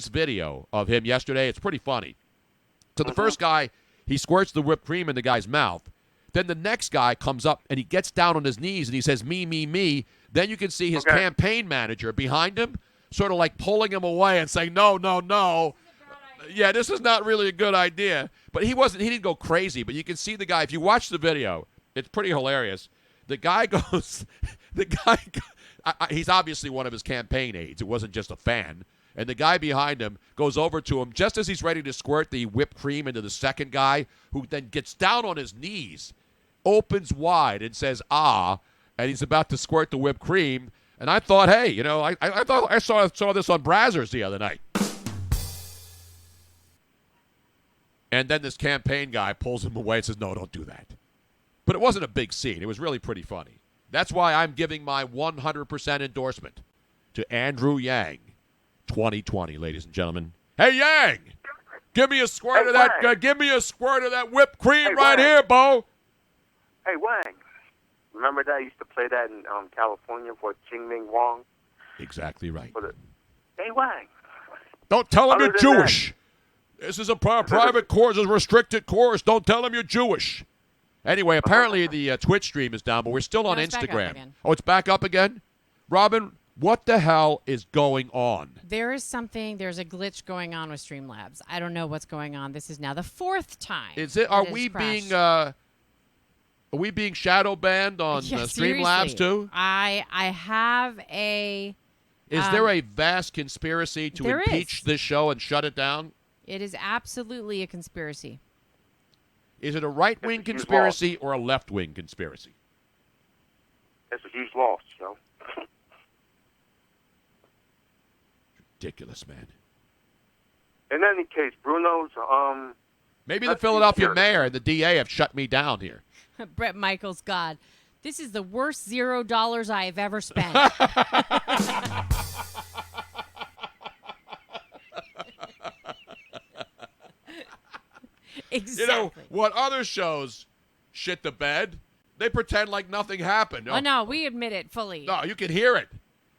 this video of him yesterday. It's pretty funny. So the first guy, he squirts the whipped cream in the guy's mouth. Then the next guy comes up and he gets down on his knees and he says, me, me, me. Then you can see his campaign manager behind him sort of like pulling him away and saying, no, no, no. Yeah, this is not really a good idea. But he didn't go crazy. But you can see the guy, if you watch the video, it's pretty hilarious. The guy goes, he's obviously one of his campaign aides. It wasn't just a fan. And the guy behind him goes over to him just as he's ready to squirt the whipped cream into the second guy, who then gets down on his knees, opens wide and says, ah, and he's about to squirt the whipped cream. And I thought, hey, I thought I saw this on Brazzers the other night. And then this campaign guy pulls him away and says, no, don't do that. But it wasn't a big scene. It was really pretty funny. That's why I'm giving my 100% endorsement to Andrew Yang 2020, ladies and gentlemen. Hey, Yang! Give me a squirt of that. Give me a squirt of that whipped cream right here, Bo. Hey, Wang. Remember that? I used to play that in California for Ching Ming Wong. Exactly right. Hey, Wang. Don't tell him you're Jewish. This is a private course, a restricted course. Don't tell him you're Jewish. Anyway, apparently the Twitch stream is down, but we're still on Instagram. Oh, it's back up again? Robin, what the hell is going on? There's a glitch going on with Streamlabs. I don't know what's going on. This is now the fourth time. Are we being shadow banned on Streamlabs too? I have a... Is there a vast conspiracy to impeach this show and shut it down? It is absolutely a conspiracy. Is it a right-wing conspiracy or a left-wing conspiracy? It's a huge loss, Joe. Ridiculous, man. In any case, Bruno's... Maybe the Philadelphia mayor and the DA have shut me down here. Brett Michaels, God. This is the worst $0 I have ever spent. Exactly. You know, what other shows shit the bed, they pretend like nothing happened. Oh, no, we admit it fully. No, you can hear it.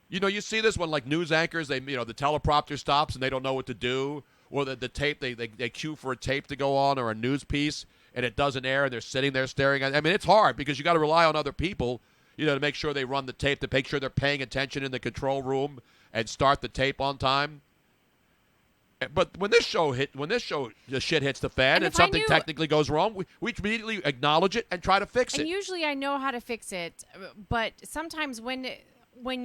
You know, you see this when, like, news anchors, the teleprompter stops and they don't know what to do, or the tape, they cue for a tape to go on or a news piece, and it doesn't air, and they're sitting there staring at it. I mean, it's hard because you got to rely on other people, to make sure they run the tape, to make sure they're paying attention in the control room and start the tape on time. But when the shit hits the fan and something technically goes wrong, we immediately acknowledge it and try to fix it. And usually I know how to fix it, but sometimes when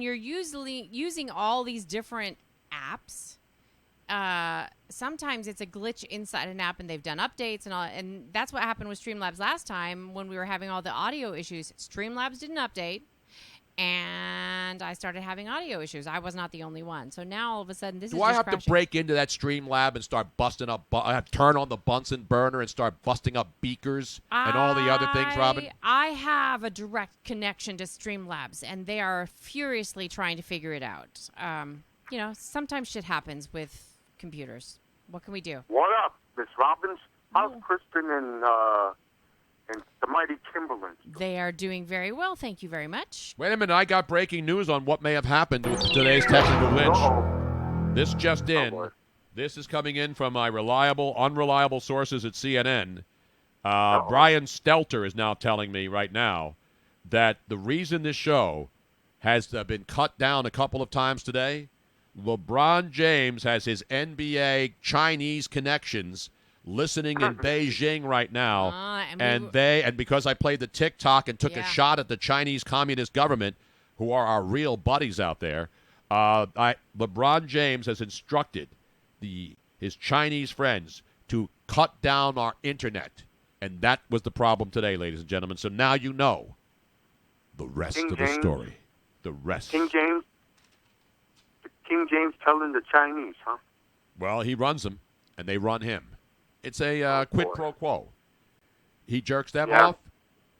you're usually using all these different apps, sometimes it's a glitch inside an app and they've done updates and all, and that's what happened with Streamlabs last time when we were having all the audio issues. Streamlabs didn't update, and I started having audio issues. I was not the only one. So now all of a sudden this is just crashing. To break into that Streamlab and start busting up, turn on the Bunsen burner and start busting up beakers and all the other things, Robin? I have a direct connection to Streamlabs, and they are furiously trying to figure it out. Sometimes shit happens with computers. What can we do? What up, Miss Robbins? How's Kristen and the mighty Timberlands? They are doing very well, thank you very much. Wait a minute, I got breaking news on what may have happened with today's technical glitch. This just in. This is coming in from my unreliable sources at CNN. Brian Stelter is now telling me right now that the reason this show has been cut down a couple of times today, LeBron James has his NBA Chinese connections listening in Beijing right now, and because I played the TikTok and took a shot at the Chinese Communist government, who are our real buddies out there, LeBron James has instructed his Chinese friends to cut down our internet, and that was the problem today, ladies and gentlemen. So now you know the rest of the story. The rest. King James telling the Chinese, huh? Well, he runs them, and they run him. It's a quid pro quo. He jerks them off,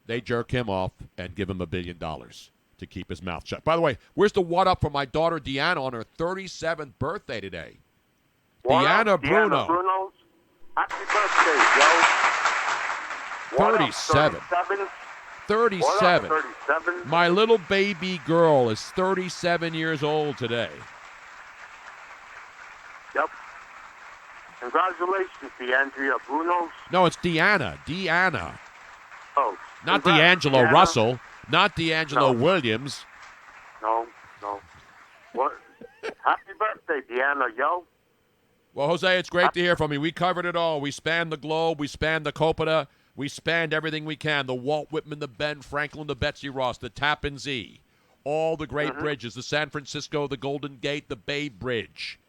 they jerk him off, and give him $1 billion to keep his mouth shut. By the way, where's the what up for my daughter Deanna on her 37th birthday today? Deanna Bruno. Bruno. Happy birthday, Joe. 37. 37. 37. My little baby girl is 37 years old today. Yep. Congratulations, D'Andrea Bruno. No, it's Deanna. Deanna. Oh. Not congrats, D'Angelo Deanna. Russell. Not D'Angelo No. Williams. No. What? Happy birthday, Deanna, yo. Well, Jose, it's great to hear from you. We covered it all. We spanned the globe. We spanned the Coppola. We spanned everything we can. The Walt Whitman, the Ben Franklin, the Betsy Ross, the Tappan Zee. All the great bridges. The San Francisco, the Golden Gate, the Bay Bridge.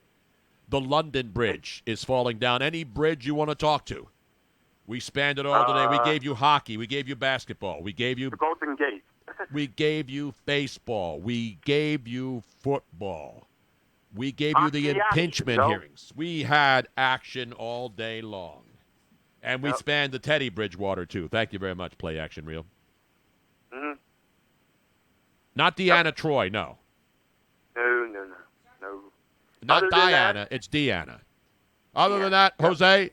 The London Bridge is falling down. Any bridge you want to talk to. We spanned it all today. We gave you hockey. We gave you basketball. We gave you The Golden Gate. we gave you baseball. We gave you football. We gave you the Hockey action, impeachment Joe. hearings. We had action all day long. And we Yep. spanned the Teddy Bridgewater, too. Thank you very much, Play Action Reel. Mm-hmm. Not Deanna Troy, no. No. Not Other than Diana, it's Deanna. Other than that, Jose,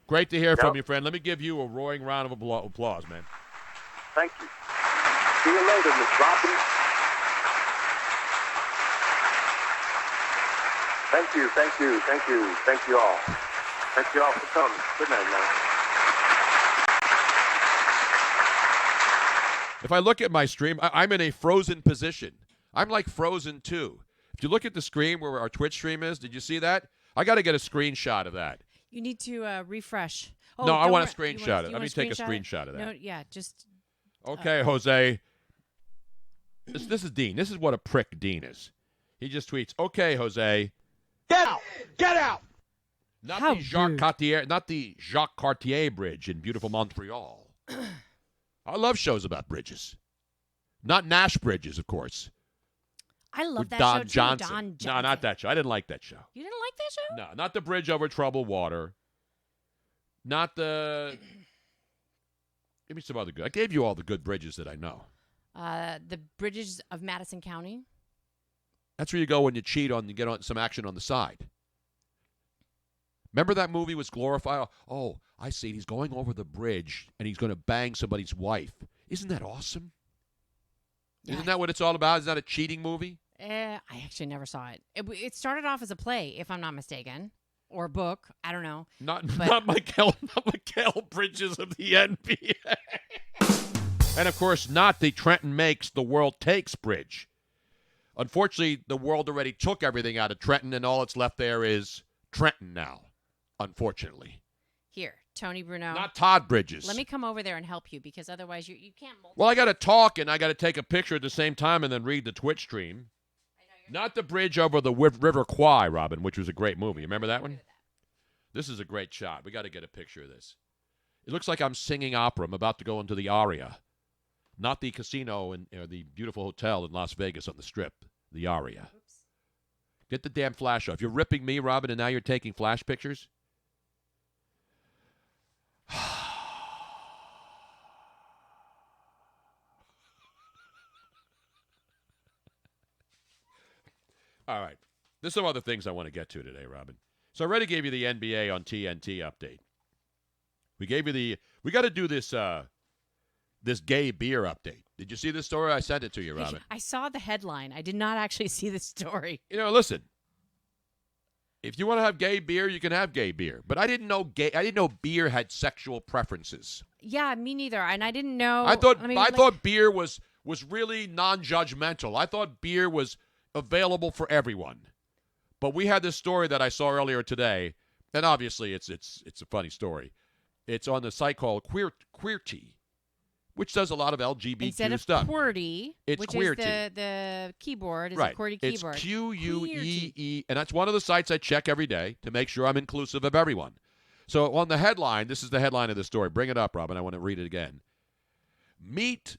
great to hear from Yep. you, friend. Let me give you a roaring round of applause, man. Thank you. See you later, Miss Robin. Thank you all. Thank you all for coming. Good night, man. If I look at my stream, I'm in a frozen position. I'm like Frozen 2. If you look at the screen where our Twitch stream is, did you see that? I got to get a screenshot of that. You need to refresh. Oh, No, I don't want wor- a you screenshot. wanna- Let me you take a wanna screenshot of that. No, yeah, just Okay, Jose. This is Dean. This is what a prick Dean is. He just tweets, "Okay, Jose, Get out! Get out! not How the Jacques rude. Cartier, not the Jacques Cartier Bridge in beautiful Montreal." I love shows about bridges. Not Nash bridges, of course. I love With that Don show too. Johnson. Don Johnson. No, not that show. I didn't like that show. You didn't like that show? No, not the bridge over troubled water. Not the. Give me some other good. I gave you all the good bridges that I know. The bridges of Madison County. That's where you go when you cheat on, you get on some action on the side. Remember that movie was glorified? Oh, I see. He's going over the bridge and he's going to bang somebody's wife. Isn't that awesome? Yeah. Isn't that what it's all about? Isn't that a cheating movie? I actually never saw it. It started off as a play, if I'm not mistaken, or a book. I don't know. Not But- Mikael Bridges of the NBA. And of course, not the Trenton makes, the world takes bridge. Unfortunately, the world already took everything out of Trenton, and all that's left there is Trenton now. Unfortunately, Here, Tony Bruno. not Todd Bridges. Let me come over there and help you because otherwise you can't. Well, I got to talk and I got to take a picture at the same time and then read the Twitch stream. Not the bridge over the River Kwai, Robin, which was a great movie. You remember that one? This is a great shot. We got to get a picture of this. It looks like I'm singing opera. I'm about to go into the aria. Not the casino and the beautiful hotel in Las Vegas on the Strip. The aria. Oops. Get the damn flash off. You're ripping me, Robin, and now you're taking flash pictures? All right. There's some other things I want to get to today, Robin. So I already gave you the NBA on TNT update. We gave you we got to do this this gay beer update. Did you see this story? I sent it to you, Robin. I saw the headline. I did not actually see the story. You know, listen. If you want to have gay beer, you can have gay beer. But I didn't know beer had sexual preferences. Yeah, me neither. And I didn't know. I thought beer was really non-judgmental. I thought beer was available for everyone. But we had this story that I saw earlier today, and obviously it's a funny story. It's on the site called Queerty, which does a lot of LGBTQ Instead of stuff. QWERTY, It's which QWERTY. is the keyboard, is Right. a QWERTY It's keyboard. QUEE, and that's one of the sites I check every day to make sure I'm inclusive of everyone. So on the headline, this is the headline of the story. Bring it up, Robin. I want to read it again. Meet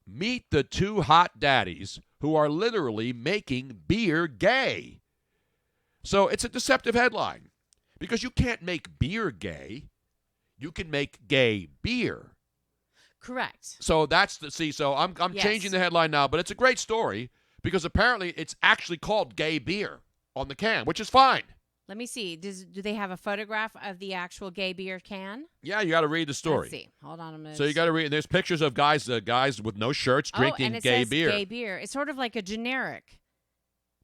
the two hot daddies who are literally making beer gay. So it's a deceptive headline because you can't make beer gay. You can make gay beer. Correct. So that's so I'm Yes. changing the headline now, but it's a great story because apparently it's actually called gay beer on the can, which is fine. Let me see. Do they have a photograph of the actual gay beer can? Yeah, you got to read the story. Let's see. Hold on a minute. So you got to read. There's pictures of guys with no shirts drinking and it gay says beer. gay beer. It's sort of like a generic.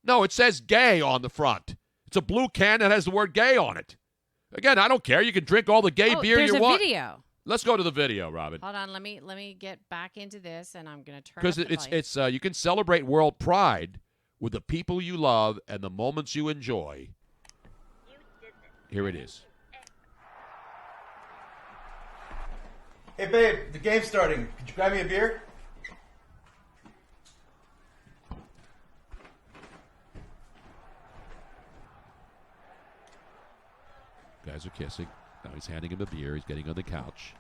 No, it says gay on the front. It's a blue can that has the word gay on it. Again, I don't care. You can drink all the gay beer you want. There's a video. Let's go to the video, Robin. Hold on, let me get back into this, and I'm going to turn Because up the volume. it's you can celebrate world pride with the people you love and the moments you enjoy. Here it is. Hey, babe, the game's starting. Could you grab me a beer? Guys are kissing. Now he's handing him a beer. He's getting on the couch.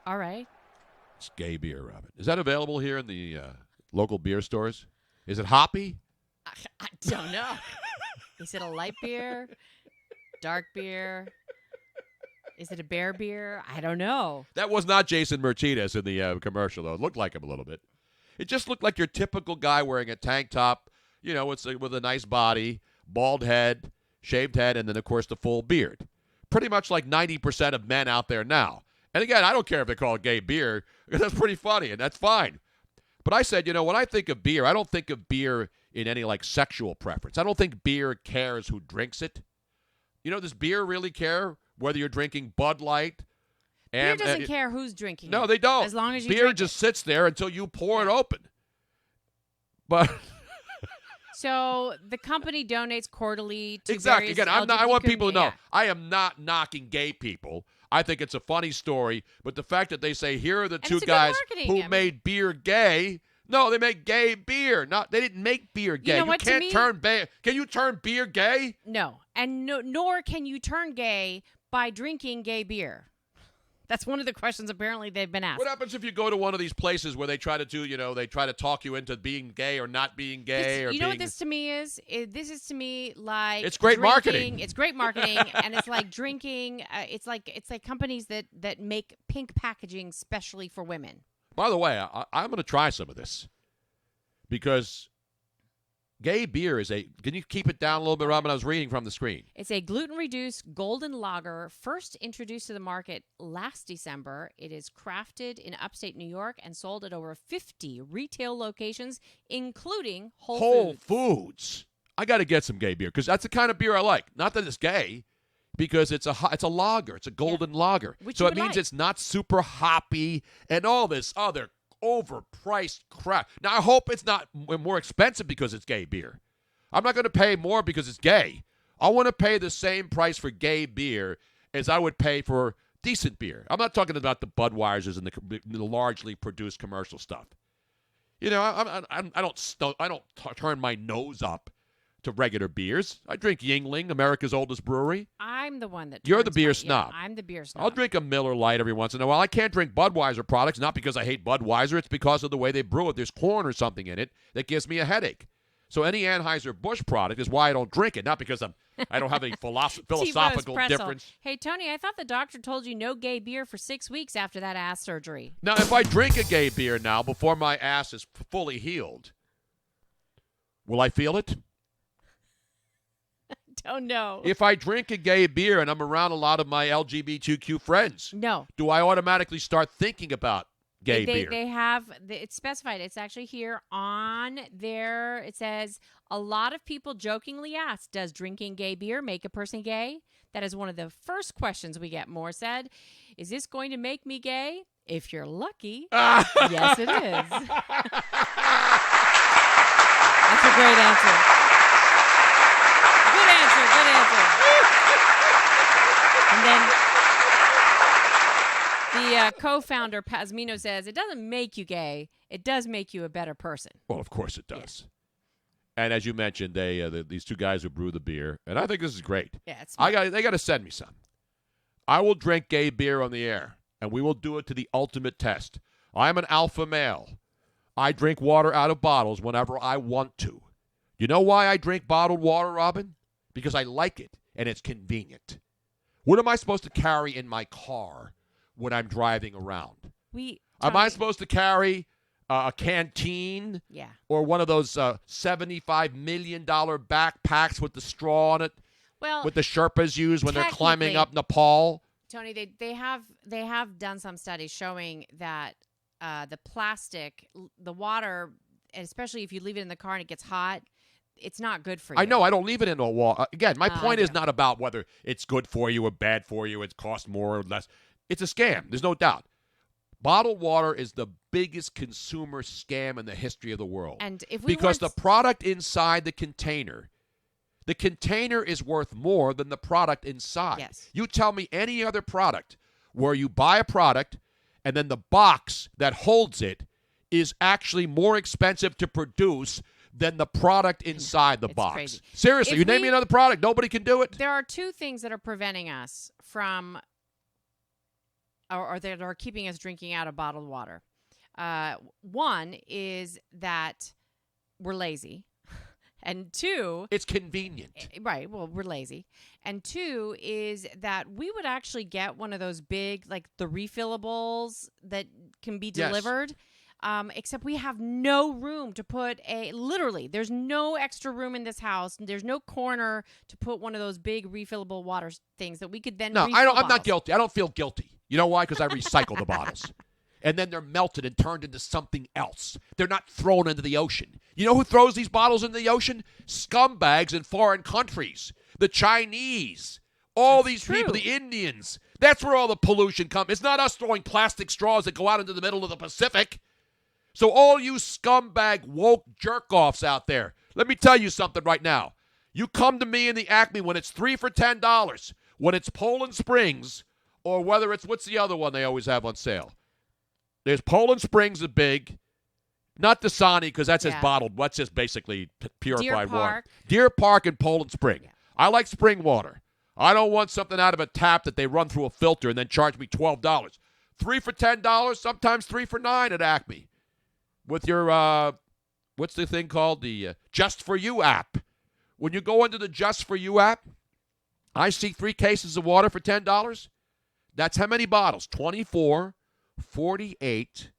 All right. It's gay beer, Robin. Is that available here in the local beer stores? Is it hoppy? I don't know. Is it a light beer? Dark beer? Is it a bear beer? I don't know. That was not Jason Martinez in the commercial, though. It looked like him a little bit. It just looked like your typical guy wearing a tank top, you know, with a nice body, bald head, shaved head, and then, of course, the full beard. Pretty much like 90% of men out there now. And again, I don't care if they call it gay beer, because that's pretty funny, and that's fine. But I said, you know, when I think of beer, I don't think of beer in any, like, sexual preference. I don't think beer cares who drinks it. You know, does beer really care whether you're drinking Bud Light? Beer doesn't care who's drinking No, it. they don't. As long as you beer drink just it. sits there until you pour it open. But So the company donates quarterly to exactly. various Again, I want people to know yeah. I am not knocking gay people. I think it's a funny story, but the fact that they say here are the two it's a good guys marketing, who made beer gay. No, they make gay beer. They didn't make beer gay. know what, to can't me- turn Can you turn beer gay? No, and nor can you turn gay by drinking gay beer. That's one of the questions apparently they've been asked. What happens if you go to one of these places where they try to do, you know, they try to talk you into being gay or not being gay or you know being... what this to me is? This is to me like It's great drinking. marketing. It's great marketing, and it's like drinking. It's like companies that make pink packaging specially for women. By the way, I'm going to try some of this because gay beer is a... Can you keep it down a little bit, Robin? I was reading from the screen. It's a gluten-reduced golden lager, first introduced to the market last December. It is crafted in upstate New York and sold at over 50 retail locations, including Whole Foods. I got to get some gay beer because that's the kind of beer I like. Not that it's gay, because it's a lager. It's a golden lager. Which so you it would means like. it's not super hoppy and all this other overpriced crap. Now, I hope it's not more expensive because it's gay beer. I'm not going to pay more because it's gay. I want to pay the same price for gay beer as I would pay for decent beer. I'm not talking about the Budweisers and the largely produced commercial stuff. You know, I don't turn my nose up to regular beers. I drink Yingling, America's oldest brewery. I'm the one that You're the turns beer my- snob. Yeah, I'm the beer snob. I'll drink a Miller Lite every once in a while. I can't drink Budweiser products, not because I hate Budweiser. It's because of the way they brew it. There's corn or something in it that gives me a headache. So any Anheuser-Busch product is why I don't drink it, not because I don't have any philosophical T-Rose pretzel. difference. Hey, Tony, I thought the doctor told you no gay beer for 6 weeks after that ass surgery. Now, if I drink a gay beer now before my ass is fully healed, will I feel it? Don't know. If I drink a gay beer and I'm around a lot of my LGBTQ friends, No. do I automatically start thinking about gay they, beer? They have, it's specified. It's actually here on there. It says, a lot of people jokingly ask, does drinking gay beer make a person gay? That is one of the first questions we get. Moore said, is this going to make me gay? If you're lucky, yes, it is. That's a great answer. Good answer. And then the co-founder, Pazmino, says, it doesn't make you gay. It does make you a better person. Well, of course it does. And as you mentioned, these two guys who brew the beer, and I think this is great. Yeah, it's they got to send me some. I will drink gay beer on the air, and we will do it to the ultimate test. I'm an alpha male. I drink water out of bottles whenever I want to. You know why I drink bottled water, Robin? Because I like it, and it's convenient. What am I supposed to carry in my car when I'm driving around? Am I supposed to carry a canteen? Yeah. Or one of those $75 million backpacks with the straw on it? Well, What the Sherpas use when they're climbing up Nepal? Tony, they have done some studies showing that the plastic, the water, especially if you leave it in the car and it gets hot, it's not good for you. I know. I don't leave it in a wall. Again, my point is do. not about whether it's good for you or bad for you. It costs more or less. It's a scam. There's no doubt. Bottled water is the biggest consumer scam in the history of the world. And if we because weren't- the product inside the container is worth more than the product inside. Yes. You tell me any other product where you buy a product and then the box that holds it is actually more expensive to produce than the product inside the It's box. crazy. Seriously, If you name me another product, nobody can do it. There are two things that are preventing us from, or that are keeping us drinking out of bottled water. One is that we're lazy. And two, It's convenient. right, well, we're lazy. And two is that we would actually get one of those big, like the refillables that can be Yes. delivered. Except we have no room to put literally, there's no extra room in this house. There's no corner to put one of those big refillable water things that we could then No, refill I'm not bottles. guilty. I don't feel guilty. You know why? Because I recycle the bottles. And then they're melted and turned into something else. They're not thrown into the ocean. You know who throws these bottles into the ocean? Scumbags in foreign countries. The Chinese. All these people, true. the Indians. That's where all the pollution comes. It's not us throwing plastic straws that go out into the middle of the Pacific. So all you scumbag woke jerk-offs out there, let me tell you something right now. You come to me in the Acme when it's 3 for $10, when it's Poland Springs, or whether it's, what's the other one they always have on sale? There's Poland Springs is big, not Dasani because that's just Yeah. bottled. That's just basically purified water. Park. Deer Park and Poland Spring. Yeah. I like spring water. I don't want something out of a tap that they run through a filter and then charge me $12. 3 for $10, sometimes 3 for $9 at Acme. With your, what's the thing called? The Just For You app. When you go into the Just For You app, I see 3 cases of water for $10. That's how many bottles? 24, 48,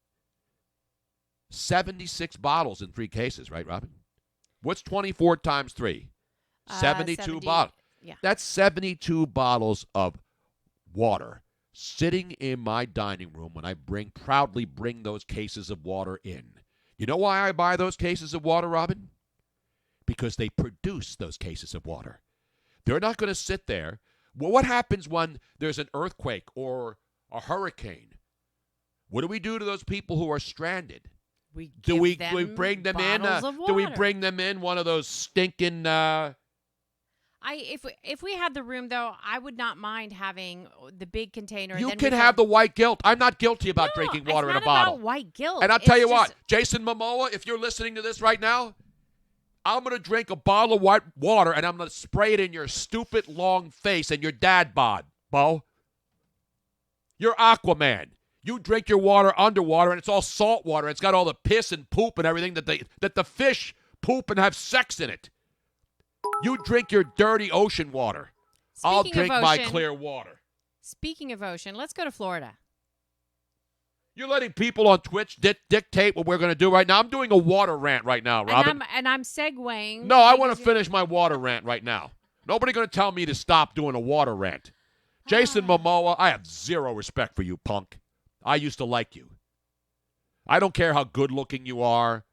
76 bottles in 3 cases, right, Robin? What's 24 times 3? 72 70, bottles. yeah. That's 72 bottles of water sitting in my dining room when I proudly bring those cases of water in. You know why I buy those cases of water, Robin? Because they produce those cases of water. They're not going to sit there. Well, what happens when there's an earthquake or a hurricane? What do we do to those people who are stranded? Do we bring them in? Do we bring them in one of those stinking? If we had the room though, I would not mind having the big container. You and then can we have the white guilt. I'm not guilty about drinking water it's in a not bottle. About white guilt. And I'll tell It's you what, just- Jason Momoa, if you're listening to this right now, I'm going to drink a bottle of white water and I'm going to spray it in your stupid long face and your dad bod, Bo. You're Aquaman. You drink your water underwater and it's all salt water. It's got all the piss and poop and everything that the fish poop and have sex in it. You drink your dirty ocean water. I'll Speaking of drink my ocean- clear water. Speaking of ocean, let's go to Florida. You're letting people on Twitch dictate what we're going to do right now. I'm doing a water rant right now, Robin. And I'm segueing. No, I want to because finish my water rant right now. Nobody going to tell me to stop doing a water rant. Jason Momoa, I have zero respect for you, punk. I used to like you. I don't care how good looking you are.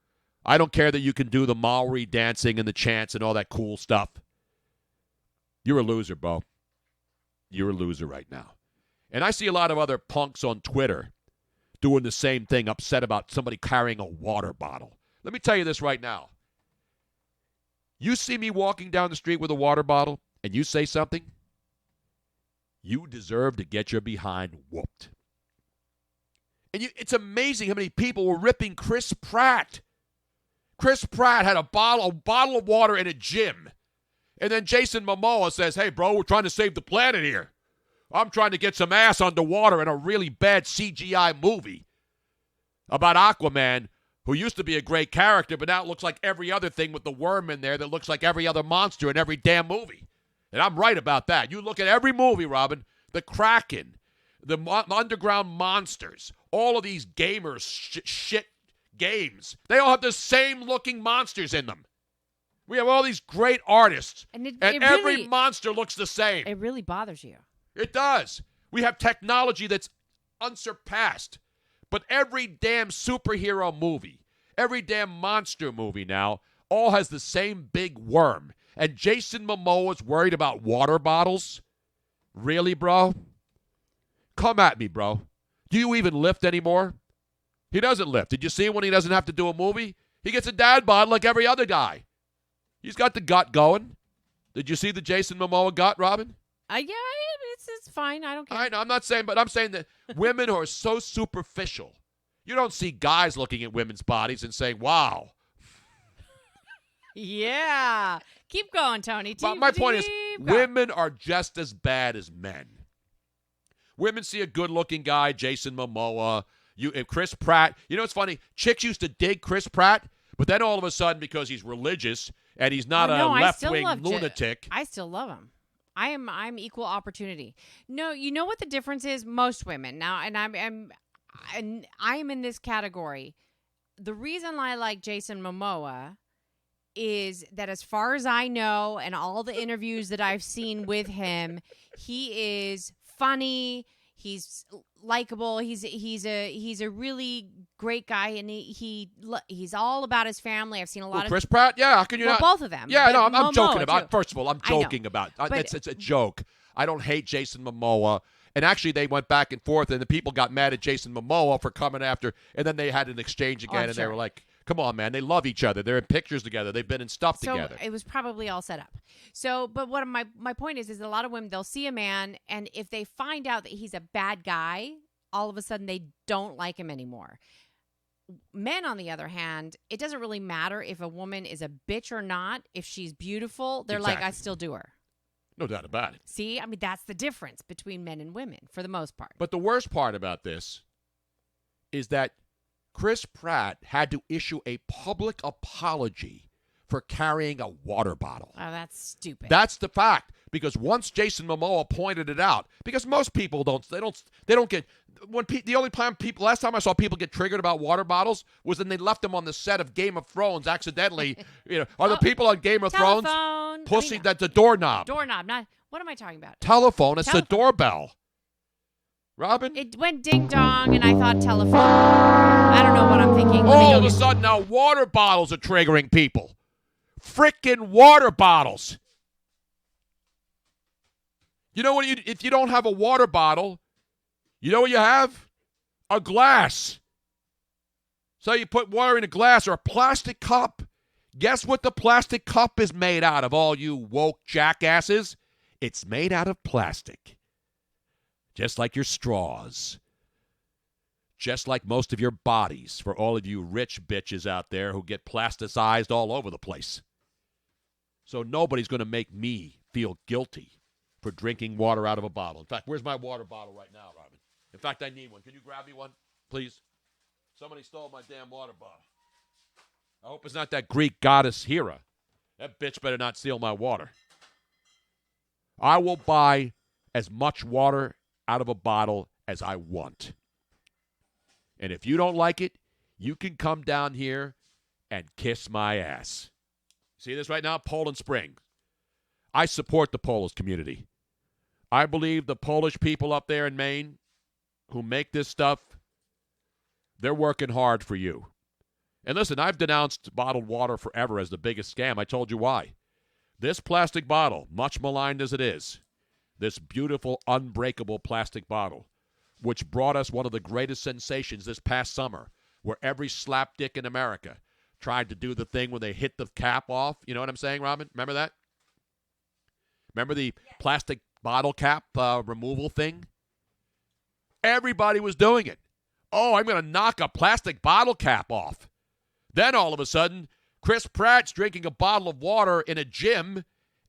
I don't care that you can do the Maori dancing and the chants and all that cool stuff. You're a loser, Bo. You're a loser right now. And I see a lot of other punks on Twitter doing the same thing, upset about somebody carrying a water bottle. Let me tell you this right now. You see me walking down the street with a water bottle and you say something, you deserve to get your behind whooped. And it's amazing how many people were ripping Chris Pratt. Chris Pratt had a bottle of water in a gym. And then Jason Momoa says, hey, bro, we're trying to save the planet here. I'm trying to get some ass underwater in a really bad CGI movie about Aquaman, who used to be a great character, but now it looks like every other thing with the worm in there that looks like every other monster in every damn movie. And I'm right about that. You look at every movie, Robin, the Kraken, the underground monsters, all of these gamers, shit games, they all have the same looking monsters in them. We have all these great artists, And every really, monster looks the same. it really bothers you. It does. We have technology that's unsurpassed. But every damn superhero movie, every damn monster movie now, all has the same big worm. And Jason Momoa's worried about water bottles? Really, bro? Come at me, bro. Do you even lift anymore? He doesn't lift. Did you see when he doesn't have to do a movie? He gets a dad bod like every other guy. He's got the gut going. Did you see the Jason Momoa gut, Robin? Yeah, it's fine. I don't care. I know, I'm not saying, but I'm saying that women are so superficial. You don't see guys looking at women's bodies and saying, wow. Yeah. Keep going, Tony. But my point is, women are just as bad as men. Women see a good-looking guy, Jason Momoa, Chris Pratt. You know what's funny? Chicks used to dig Chris Pratt, but then all of a sudden, because he's religious and he's not a left-wing lunatic. I still love him. I'm equal opportunity. No, you know what the difference is? Most women now, and I'm in this category. The reason I like Jason Momoa is that, as far as I know, and all the interviews that I've seen with him, he is funny. He's likable. He's a really great guy, and he's all about his family. I've seen a lot of Chris Pratt. Yeah, how can you not? Both of them. Yeah, no, I'm Momoa joking about. too. First of all, I'm joking about. It's a joke. I don't hate Jason Momoa. And actually, they went back and forth, and the people got mad at Jason Momoa for coming after, and then they had an exchange again, and they were like, come on, man. They love each other. They're in pictures together. They've been in stuff together. So it was probably all set up. So, but what my point is a lot of women, they'll see a man, and if they find out that he's a bad guy, all of a sudden they don't like him anymore. Men, on the other hand, it doesn't really matter if a woman is a bitch or not. If she's beautiful, they're like, I still do her. No doubt about it. See, I mean, that's the difference between men and women for the most part. But the worst part about this is that Chris Pratt had to issue a public apology for carrying a water bottle. Oh, that's stupid. That's the fact. Because once Jason Momoa pointed it out, because most people don't get the only time last time I saw people get triggered about water bottles was when they left them on the set of Game of Thrones accidentally. Are the people on Game of Thrones pussy? That's a doorknob. Doorknob, not what am I talking about? Telephone. It's the doorbell. Robin? It went ding dong, and I thought telephone. I don't know what I'm thinking. All of a sudden now water bottles are triggering people. Frickin' water bottles. You know what? If you don't have a water bottle, you know what you have? A glass. So you put water in a glass or a plastic cup. Guess what the plastic cup is made out of, all you woke jackasses? It's made out of plastic. Just like your straws. Just like most of your bodies, for all of you rich bitches out there who get plasticized all over the place. So nobody's going to make me feel guilty for drinking water out of a bottle. In fact, where's my water bottle right now, Robin? In fact, I need one. Can you grab me one, please? Somebody stole my damn water bottle. I hope it's not that Greek goddess Hera. That bitch better not steal my water. I will buy as much water out of a bottle as I want. And if you don't like it, you can come down here and kiss my ass. See this right now? Poland Spring. I support the Polish community. I believe the Polish people up there in Maine who make this stuff, they're working hard for you. And listen, I've denounced bottled water forever as the biggest scam. I told you why. This plastic bottle, much maligned as it is, this beautiful, unbreakable plastic bottle, which brought us one of the greatest sensations this past summer, where every slapdick in America tried to do the thing when they hit the cap off. You know what I'm saying, Robin? Remember that? Remember the plastic bottle cap removal thing? Everybody was doing it. Oh, I'm going to knock a plastic bottle cap off. Then all of a sudden, Chris Pratt's drinking a bottle of water in a gym,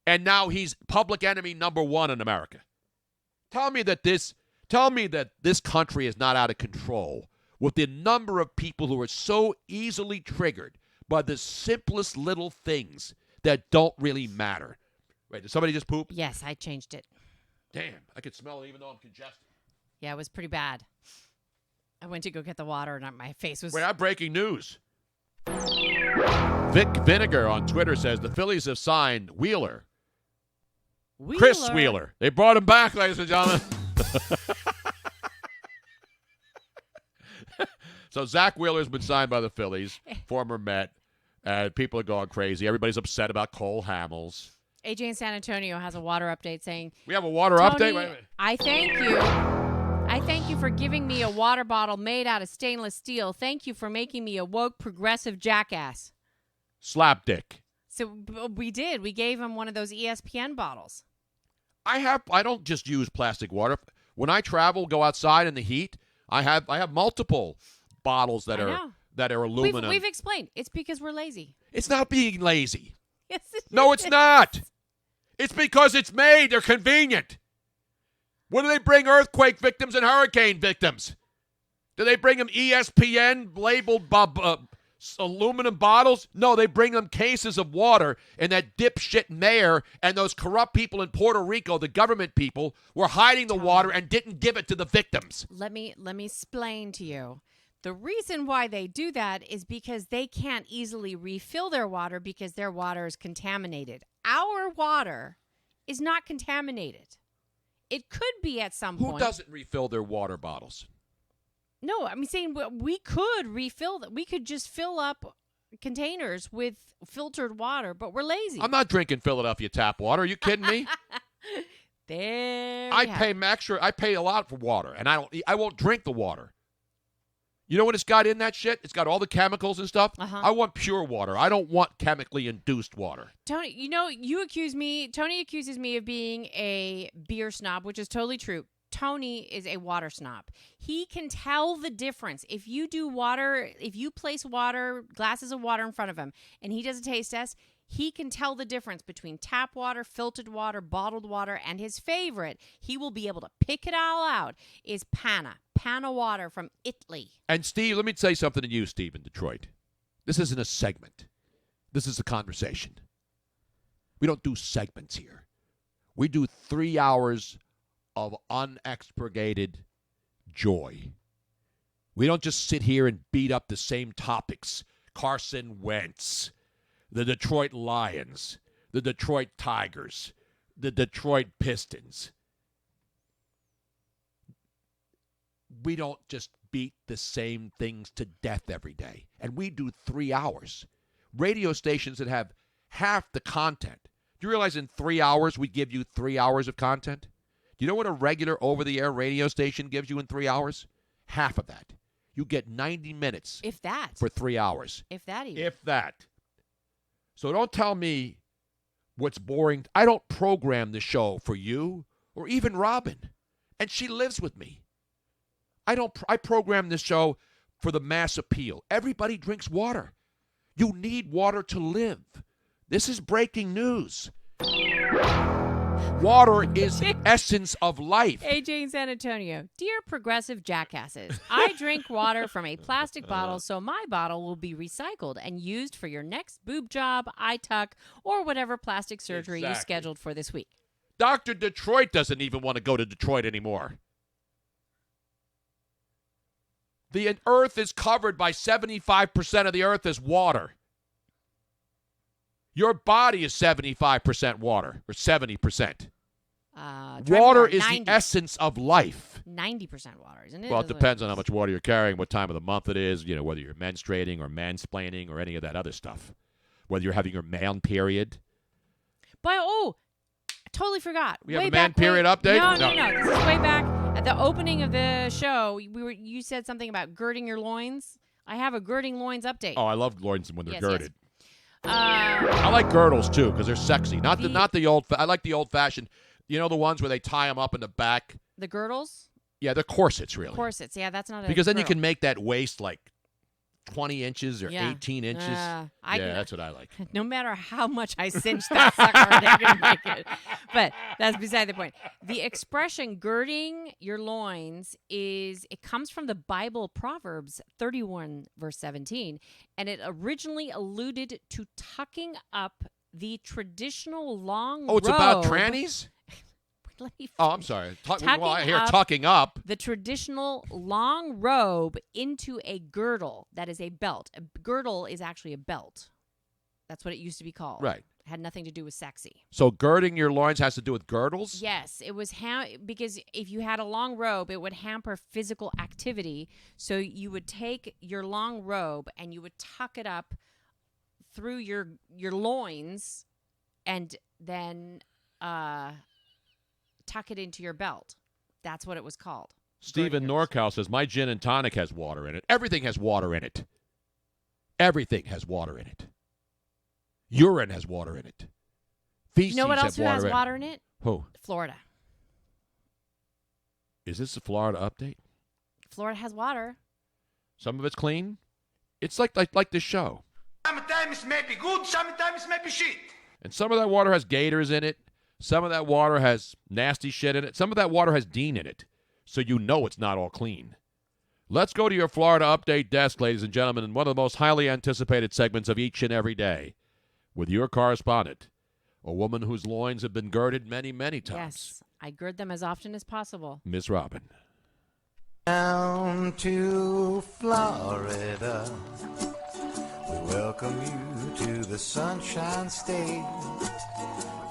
and now he's public enemy number one in America. Tell me that this country is not out of control with the number of people who are so easily triggered by the simplest little things that don't really matter. Wait, did somebody just poop? Yes, I changed it. Damn, I could smell it even though I'm congested. Yeah, it was pretty bad. I went to go get the water, and my face was... Wait, I'm breaking news. Vic Vinegar on Twitter says the Phillies have signed Wheeler. Chris Wheeler. They brought him back, ladies and gentlemen. So Zach Wheeler's been signed by the Phillies, former Met. People are going crazy. Everybody's upset about Cole Hamels. AJ in San Antonio has a water update saying, We have a water Tony, update? Wait a minute. I thank you for giving me a water bottle made out of stainless steel. Thank you for making me a woke progressive jackass. Slapdick. So we did. We gave him one of those ESPN bottles. I don't just use plastic water. When I travel, go outside in the heat, I have multiple bottles that are aluminum. We've explained. It's because we're lazy. It's not being lazy. Yes, No, it's not. It's because it's made. They're convenient. What do they bring earthquake victims and hurricane victims? Do they bring them ESPN labeled aluminum bottles? No, they bring them cases of water, and that dipshit mayor and those corrupt people in Puerto Rico, the government people, were hiding the water and didn't give it to the victims. Let me explain to you. The reason why they do that is because they can't easily refill their water because their water is contaminated. Our water is not contaminated. It could be at some point. Who doesn't refill their water bottles? No, I'm saying we could refill them. We could just fill up containers with filtered water, but we're lazy. I'm not drinking Philadelphia tap water. Are you kidding me? There I pay a lot for water, and I won't drink the water. You know what it's got in that shit? It's got all the chemicals and stuff. I want pure water. I don't want chemically induced water. Tony, Tony accuses me of being a beer snob, which is totally true. Tony is a water snob. He can tell the difference. If you place glasses of water in front of him, and he does a taste test, he can tell the difference between tap water, filtered water, bottled water, and his favorite, he will be able to pick it all out, is Panna water from Italy. And Steve, let me say something to you, Steve, in Detroit. This isn't a segment. This is a conversation. We don't do segments here. We do 3 hours of unexpurgated joy. We don't just sit here and beat up the same topics. Carson Wentz, the Detroit Lions, the Detroit Tigers, the Detroit Pistons. We don't just beat the same things to death every day. And we do 3 hours. Radio stations that have half the content. Do you realize in 3 hours we give you 3 hours of content? Do you know what a regular over-the-air radio station gives you in 3 hours? Half of that. You get 90 minutes. If that. For 3 hours. If that even. If that. So don't tell me what's boring. I don't program the show for you or even Robin. And she lives with me. I program this show for the mass appeal. Everybody drinks water. You need water to live. This is breaking news. Water is the essence of life. AJ in San Antonio. Dear progressive jackasses, I drink water from a plastic bottle, so my bottle will be recycled and used for your next boob job, eye tuck, or whatever plastic surgery you scheduled for this week. Dr. Detroit doesn't even want to go to Detroit anymore. The earth is covered by 75% of the earth is water. Your body is 75% water, or 70%. Water is 90. The essence of life. 90% water, isn't it? Well, it depends on how much water you're carrying, what time of the month it is, whether you're menstruating or mansplaining or any of that other stuff. Whether you're having your man period. But, I totally forgot. We have a man period update? No. This is way back at the opening of the show. You said something about girding your loins. I have a girding loins update. Oh, I love loins when they're girded. Yes. I like girdles too because they're sexy. Not the old. I like the old fashioned. The ones where they tie them up in the back. The girdles. Yeah, they're corsets really. Corsets. Yeah, that's not a because then girdle. you can make that waist like 20 inches or 18 inches. That's what I like. No matter how much I cinch that sucker, they're going to make it. But that's beside the point. The expression girding your loins it comes from the Bible Proverbs 31, verse 17, and it originally alluded to tucking up the traditional long robe. Oh, it's about trannies? I'm sorry. I hear tucking up. The traditional long robe into a girdle that is a belt. A girdle is actually a belt. That's what it used to be called. Right. Had nothing to do with sexy. So girding your loins has to do with girdles? Yes, it was because if you had a long robe, it would hamper physical activity. So you would take your long robe and you would tuck it up through your loins and then tuck it into your belt. That's what it was called. Stephen Norcal says, my gin and tonic has water in it. Everything has water in it. Everything has water in it. Urine has water in it. Feces You know what else has has water in it? Who? Florida. Is this the Florida update? Florida has water. Some of it's clean. It's like this show. Sometimes may be good, sometimes may be shit. And some of that water has gators in it. Some of that water has nasty shit in it. Some of that water has Dean in it. So you know it's not all clean. Let's go to your Florida update desk, ladies and gentlemen, in one of the most highly anticipated segments of each and every day, with your correspondent, a woman whose loins have been girded many, many times. Yes, I gird them as often as possible. Miss Robin. Down to Florida, we welcome you to the Sunshine State.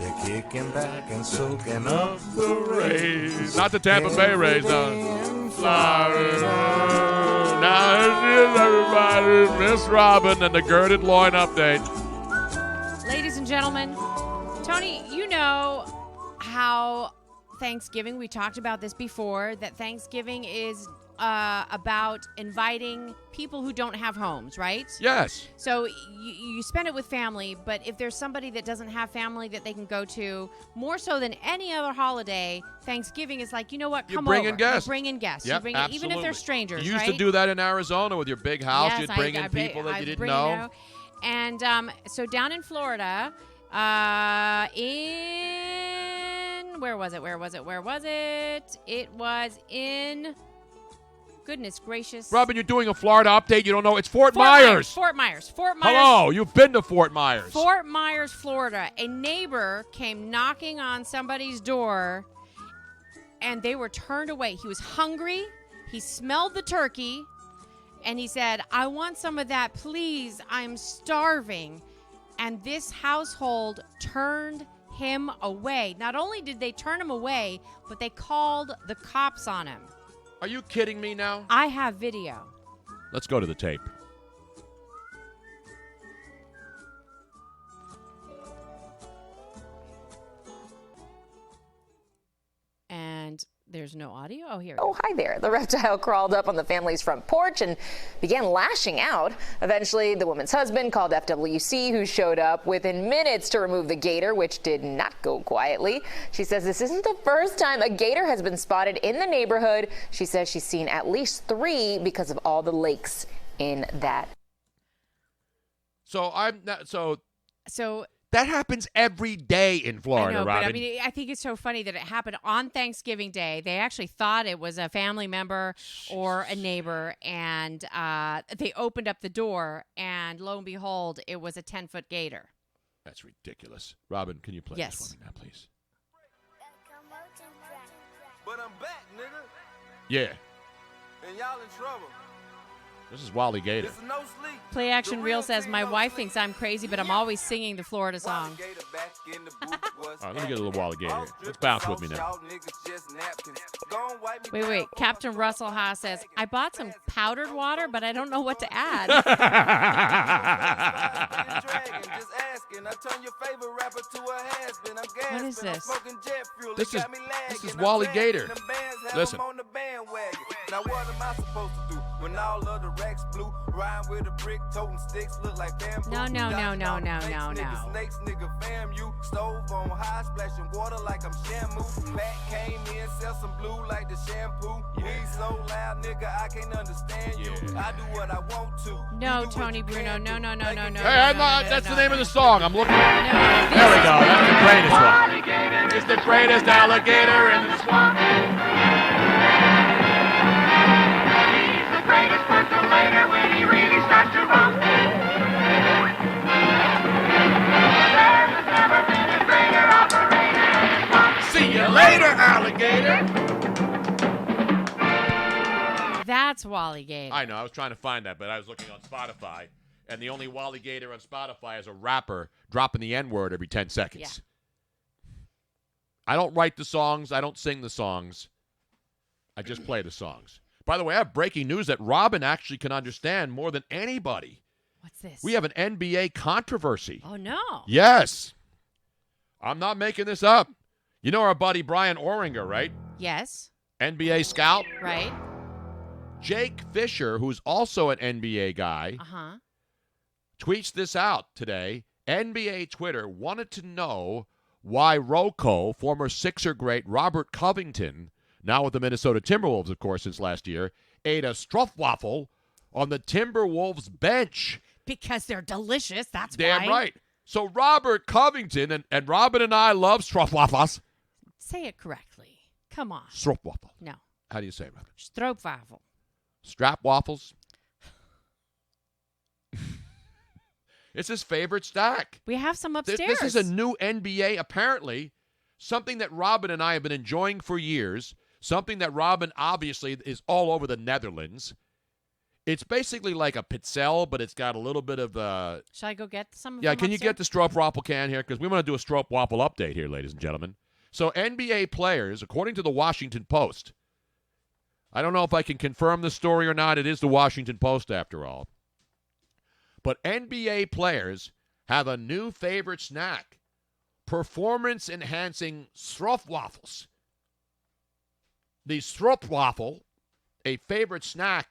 They're kicking back and soaking up the rays. Not the Tampa Bay Rays, no. Florida. Now here she is, everybody. Miss Robin and the girded loin update. Ladies and gentlemen, Tony, you know how Thanksgiving, we talked about this before, that Thanksgiving is about inviting people who don't have homes, right? Yes. So you spend it with family, but if there's somebody that doesn't have family that they can go to, more so than any other holiday, Thanksgiving is like, you know what, come over. You bring in guests. You bring in guests. Yep, You bring absolutely. even if they're strangers, You used right? to do that in Arizona with your big house. Yes, You'd bring in people that you didn't know. And so down in Florida, where was it? It was in, goodness gracious. Robin, you're doing a Florida update. You don't know. It's Fort Myers. Fort Myers. Hello, you've been to Fort Myers. Fort Myers, Florida. A neighbor came knocking on somebody's door, and they were turned away. He was hungry. He smelled the turkey, and he said, I want some of that, please. I'm starving. And this household turned him away. Not only did they turn him away, but they called the cops on him. Are you kidding me now? I have video. Let's go to the tape. And there's no audio? Oh, here. Oh, hi there. The reptile crawled up on the family's front porch and began lashing out. Eventually, the woman's husband called FWC, who showed up within minutes to remove the gator, which did not go quietly. She says this isn't the first time a gator has been spotted in the neighborhood. She says she's seen at least 3 because of all the lakes in that. So I'm not. So So that happens every day in Florida, I know, Robin. but I mean, I think it's so funny that it happened on Thanksgiving Day. They actually thought it was a family member or a neighbor, and they opened up the door, and lo and behold, it was a 10-foot gator. That's ridiculous. Robin, can you play Yes. this for me now, please? But I'm back, nigga, Yeah. and y'all in trouble. This is Wally Gator. It's no sleep. Play Action The Reel real says, thing my no wife sleep. thinks I'm crazy, but I'm always singing the Florida song. Gator back in the booth was All right, let me get a little Wally Gator. Let's bounce with me now. Y'all niggas just napkins. Go and wipe me Wait. down. Captain Russell Haas says, I bought some powdered water, but I don't know what to add. Dragon, just asking. I turn your favorite rapper to a has-been. I'm gasping. What is this? I'm smoking jet fuel. This It is- got me lagging. this is I'm Wally dragging Gator. them bands, have Listen. them on the bandwagon. Now what am I supposed to do when all of the racks blue? Riding with a brick, toting sticks, look like bamboo. No. Nigga, snakes, nigga, fam you. Stove on high, splashing water like I'm shampoo. Back came in, sell some blue like the shampoo. Weed so loud, nigga, I can't understand you. I do what I want to. No, You do what Tony you Bruno. can No. do. No. Like a No. Hey, I'm no, not, no, that's no, the name no. of the song. I'm looking. No, There we go. That's the greatest one. It's the greatest alligator in the swamp. He's the greatest percolator when he really starts to rump. There's never been a greater operator. See you later, alligator. That's Wally Gator. I know. I was trying to find that, but I was looking on Spotify, and the only Wally Gator on Spotify is a rapper dropping the N-word every 10 seconds. Yeah. I don't write the songs. I don't sing the songs. I just play the songs. By the way, I have breaking news that Robin actually can understand more than anybody. What's this? We have an NBA controversy. Oh, no. Yes. I'm not making this up. You know our buddy Brian Oringer, right? Yes. NBA scout. Right. Jake Fisher, who's also an NBA guy, tweets this out today. NBA Twitter wanted to know why Rocco, former Sixer great Robert Covington, now with the Minnesota Timberwolves, of course, since last year, ate a stroopwafel on the Timberwolves bench. Because they're delicious, that's why. Damn right. So Robert Covington, and Robin and I love stroopwafels. Say it correctly. Come on. Stroopwafel. No. How do you say it, Robin? Stroopwafel. Strap waffles. It's his favorite snack. We have some upstairs. This is a new NBA, apparently, something that Robin and I have been enjoying for years, something that Robin obviously is all over the Netherlands. It's basically like a pitzel, but it's got a little bit of Shall I go get some? Yeah, from can you upstairs? get the stroopwafel can here? Because we want to do a stroopwafel update here, ladies and gentlemen. So NBA players, according to the Washington Post, I don't know if I can confirm the story or not. It is the Washington Post, after all. But NBA players have a new favorite snack, performance-enhancing stroopwafels. The stroopwafel, a favorite snack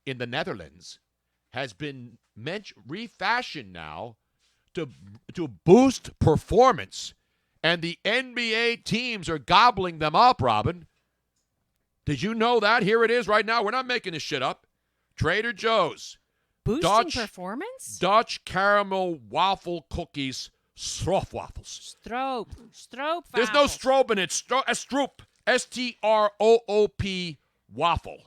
in the Netherlands, has been refashioned now to boost performance, and the NBA teams are gobbling them up, Robin. Did you know that? Here it is right now. We're not making this shit up. Trader Joe's. Boosting performance? Dutch caramel waffle cookies, stroopwafels. Stroop. There's no stroop in it. Stroop. S-T-R-O-O-P waffle.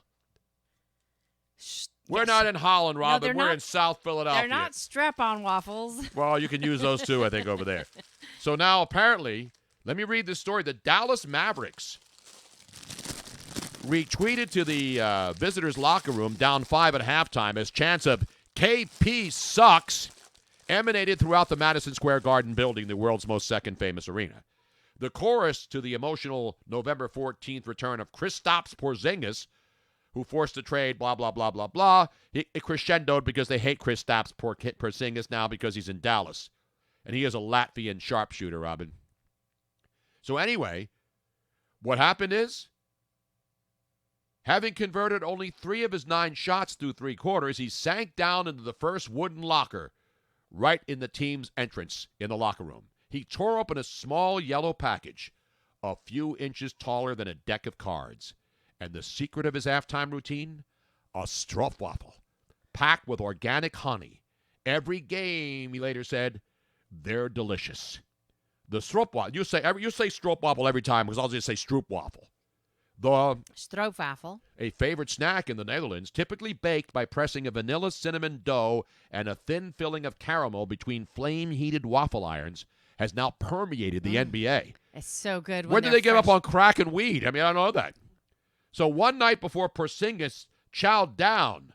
We're not in Holland, Robin. We're in South Philadelphia. They're not strap-on waffles. Well, you can use those too, I think, over there. So now, apparently, let me read this story. The Dallas Mavericks retweeted to the visitors' locker room down 5 at halftime as chants of KP sucks emanated throughout the Madison Square Garden building, the world's most second famous arena. The chorus to the emotional November 14th return of Kristaps Porzingis, who forced a trade, blah, blah, blah, blah, blah. It crescendoed because they hate Kristaps Porzingis now because he's in Dallas. And he is a Latvian sharpshooter, Robin. So anyway, what happened is, having converted only 3 of his 9 shots through 3 quarters, he sank down into the first wooden locker right in the team's entrance in the locker room. He tore open a small yellow package, a few inches taller than a deck of cards. And the secret of his halftime routine? A stroopwafel, packed with organic honey. Every game, he later said, they're delicious. The stroopwafel, you say stroopwafel every time because I'll just say stroopwafel. The stroopwafel, a favorite snack in the Netherlands, typically baked by pressing a vanilla cinnamon dough and a thin filling of caramel between flame-heated waffle irons, has now permeated the NBA. It's so good. When did they give up on crack and weed? I mean, I don't know that. So one night before Porzingis chowed down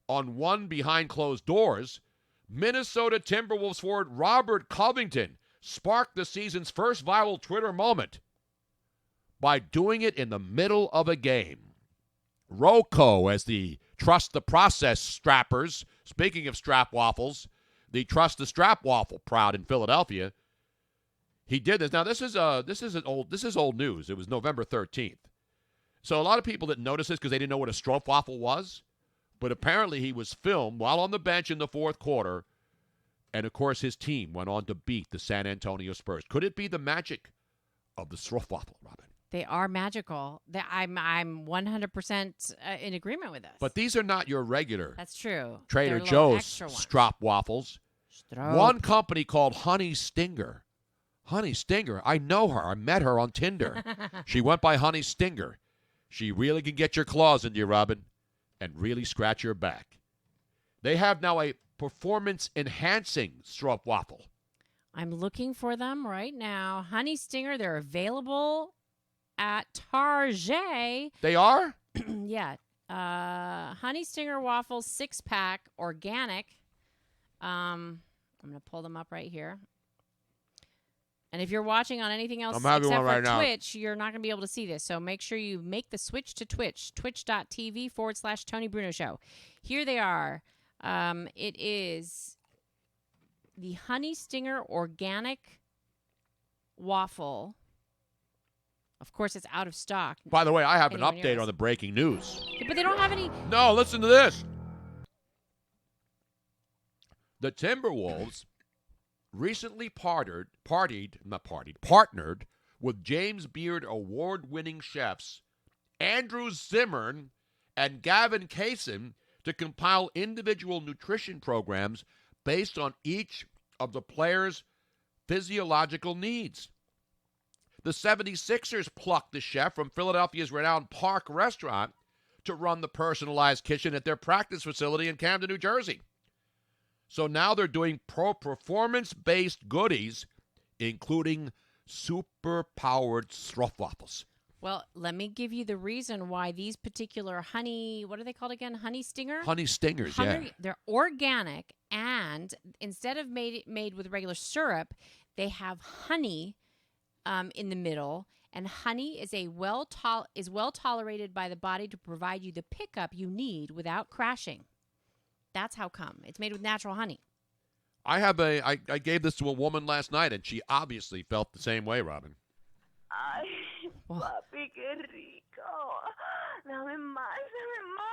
on one behind closed doors, Minnesota Timberwolves forward Robert Covington sparked the season's first viral Twitter moment by doing it in the middle of a game. Rocco, as the trust the process strappers, speaking of strap waffles, the trust the strap waffle crowd in Philadelphia, he did this. Now this is old news. It was November 13th. So a lot of people didn't notice this because they didn't know what a stroopwafel was, but apparently he was filmed while on the bench in the fourth quarter, and of course his team went on to beat the San Antonio Spurs. Could it be the magic of the stroopwafel, Robin? They are magical. I'm 100% in agreement with this. But these are not your regular. That's true. Trader They're Joe's extra ones. strop waffles. One company called Honey Stinger. Honey Stinger. I know her. I met her on Tinder. She went by Honey Stinger. She really can get your claws into you, Robin, and really scratch your back. They have now a performance-enhancing stroopwafel. I'm looking for them right now. Honey Stinger, they're available at Target. They are? Yeah. Honey Stinger waffles 6-pack, organic, I'm going to pull them up right here. And if you're watching on anything else I'm having except one right for now. Twitch, you're not going to be able to see this. So make sure you make the switch to Twitch, twitch.tv/Tony Bruno Show. Here they are. It is the Honey Stinger Organic Waffle. Of course, it's out of stock. By the way, I have an Anywhere near update us. on the breaking news. But they don't have any. No, listen to this. The Timberwolves recently partnered with James Beard award-winning chefs Andrew Zimmern and Gavin Kaysen to compile individual nutrition programs based on each of the players' physiological needs. The 76ers plucked the chef from Philadelphia's renowned Park Restaurant to run the personalized kitchen at their practice facility in Camden, New Jersey. So now they're doing performance-based goodies, including super-powered stroopwafels. Well, let me give you the reason why these particular honey, what are they called again? Honey Stinger? Honey Stingers, yeah. They're organic, and instead of made with regular syrup, they have honey in the middle, and honey is well tolerated by the body to provide you the pickup you need without crashing. That's how come. It's made with natural honey. I gave this to a woman last night, and she obviously felt the same way, Robin. Ay, papi, qué rico. Dame más, dame más.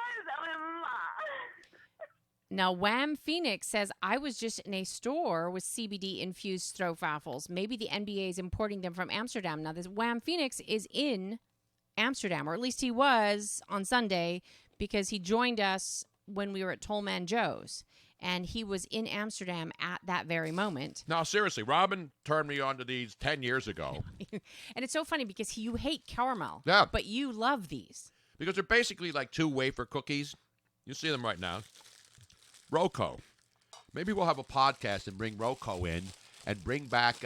Now, Wham Phoenix says, I was just in a store with CBD-infused stroopwafels. Maybe the NBA is importing them from Amsterdam. Now, this Wham Phoenix is in Amsterdam, or at least he was on Sunday, because he joined us when we were at Tollman Joe's, and he was in Amsterdam at that very moment. Now, seriously, Robin turned me on to these 10 years ago. And it's so funny because you hate caramel, Yeah. but you love these. Because they're basically like 2 wafer cookies. You see them right now. Rocco. Maybe we'll have a podcast and bring Rocco in and bring back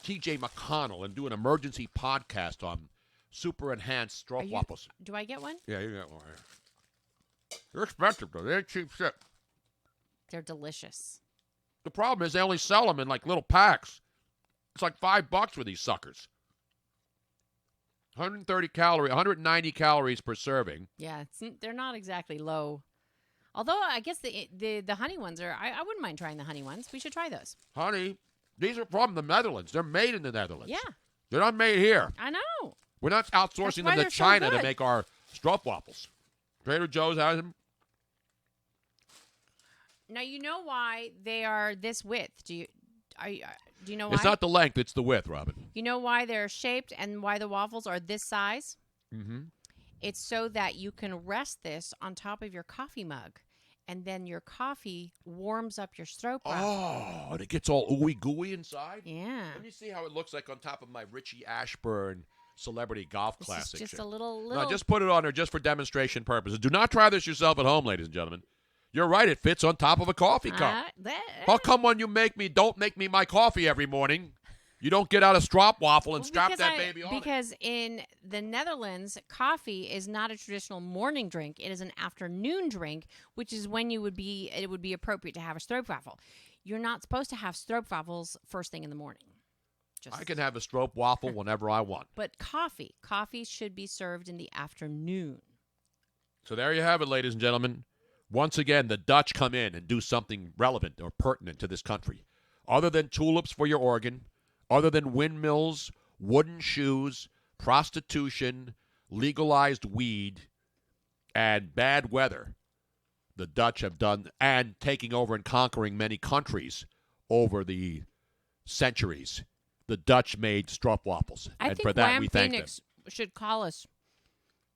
T.J. McConnell and do an emergency podcast on super enhanced stroopwafels. Do I get one? Yeah, you get one. They're expensive, though. They ain't cheap shit. They're delicious. The problem is they only sell them in like little packs. It's like $5 for these suckers. 190 calories per serving. Yeah, they're not exactly low. Although I guess the honey ones are, I wouldn't mind trying the honey ones. We should try those. Honey, these are from the Netherlands. They're made in the Netherlands. Yeah. They're not made here. I know. We're not outsourcing That's why them to they're so China to good. make our stroopwafels. Trader Joe's has them. Now you know why they are this width. Do you know why? It's not the length, it's the width, Robin. You know why they're shaped and why the waffles are this size? Mm-hmm. It's so that you can rest this on top of your coffee mug, and then your coffee warms up your stroopwafel. Oh, and it gets all ooey gooey inside? Yeah. Let me see how it looks like on top of my Richie Ashburn Celebrity Golf This Classic. is just shit. a little. No, just put it on there just for demonstration purposes. Do not try this yourself at home, ladies and gentlemen. You're right, it fits on top of a coffee cup. How come when you don't make me my coffee every morning, you don't get out a stroopwafel and strap that baby on it? Because in the Netherlands, coffee is not a traditional morning drink. It is an afternoon drink, which is when it would be appropriate to have a stroopwafel. You're not supposed to have stroopwafels first thing in the morning. I can have a stroopwafel whenever I want. But coffee should be served in the afternoon. So there you have it, ladies and gentlemen. Once again, the Dutch come in and do something relevant or pertinent to this country. Other than tulips for your organ, other than windmills, wooden shoes, prostitution, legalized weed, and bad weather, the Dutch have done, and taking over and conquering many countries over the centuries. The Dutch made stroopwafels, and for that we thank them. Phoenix should call us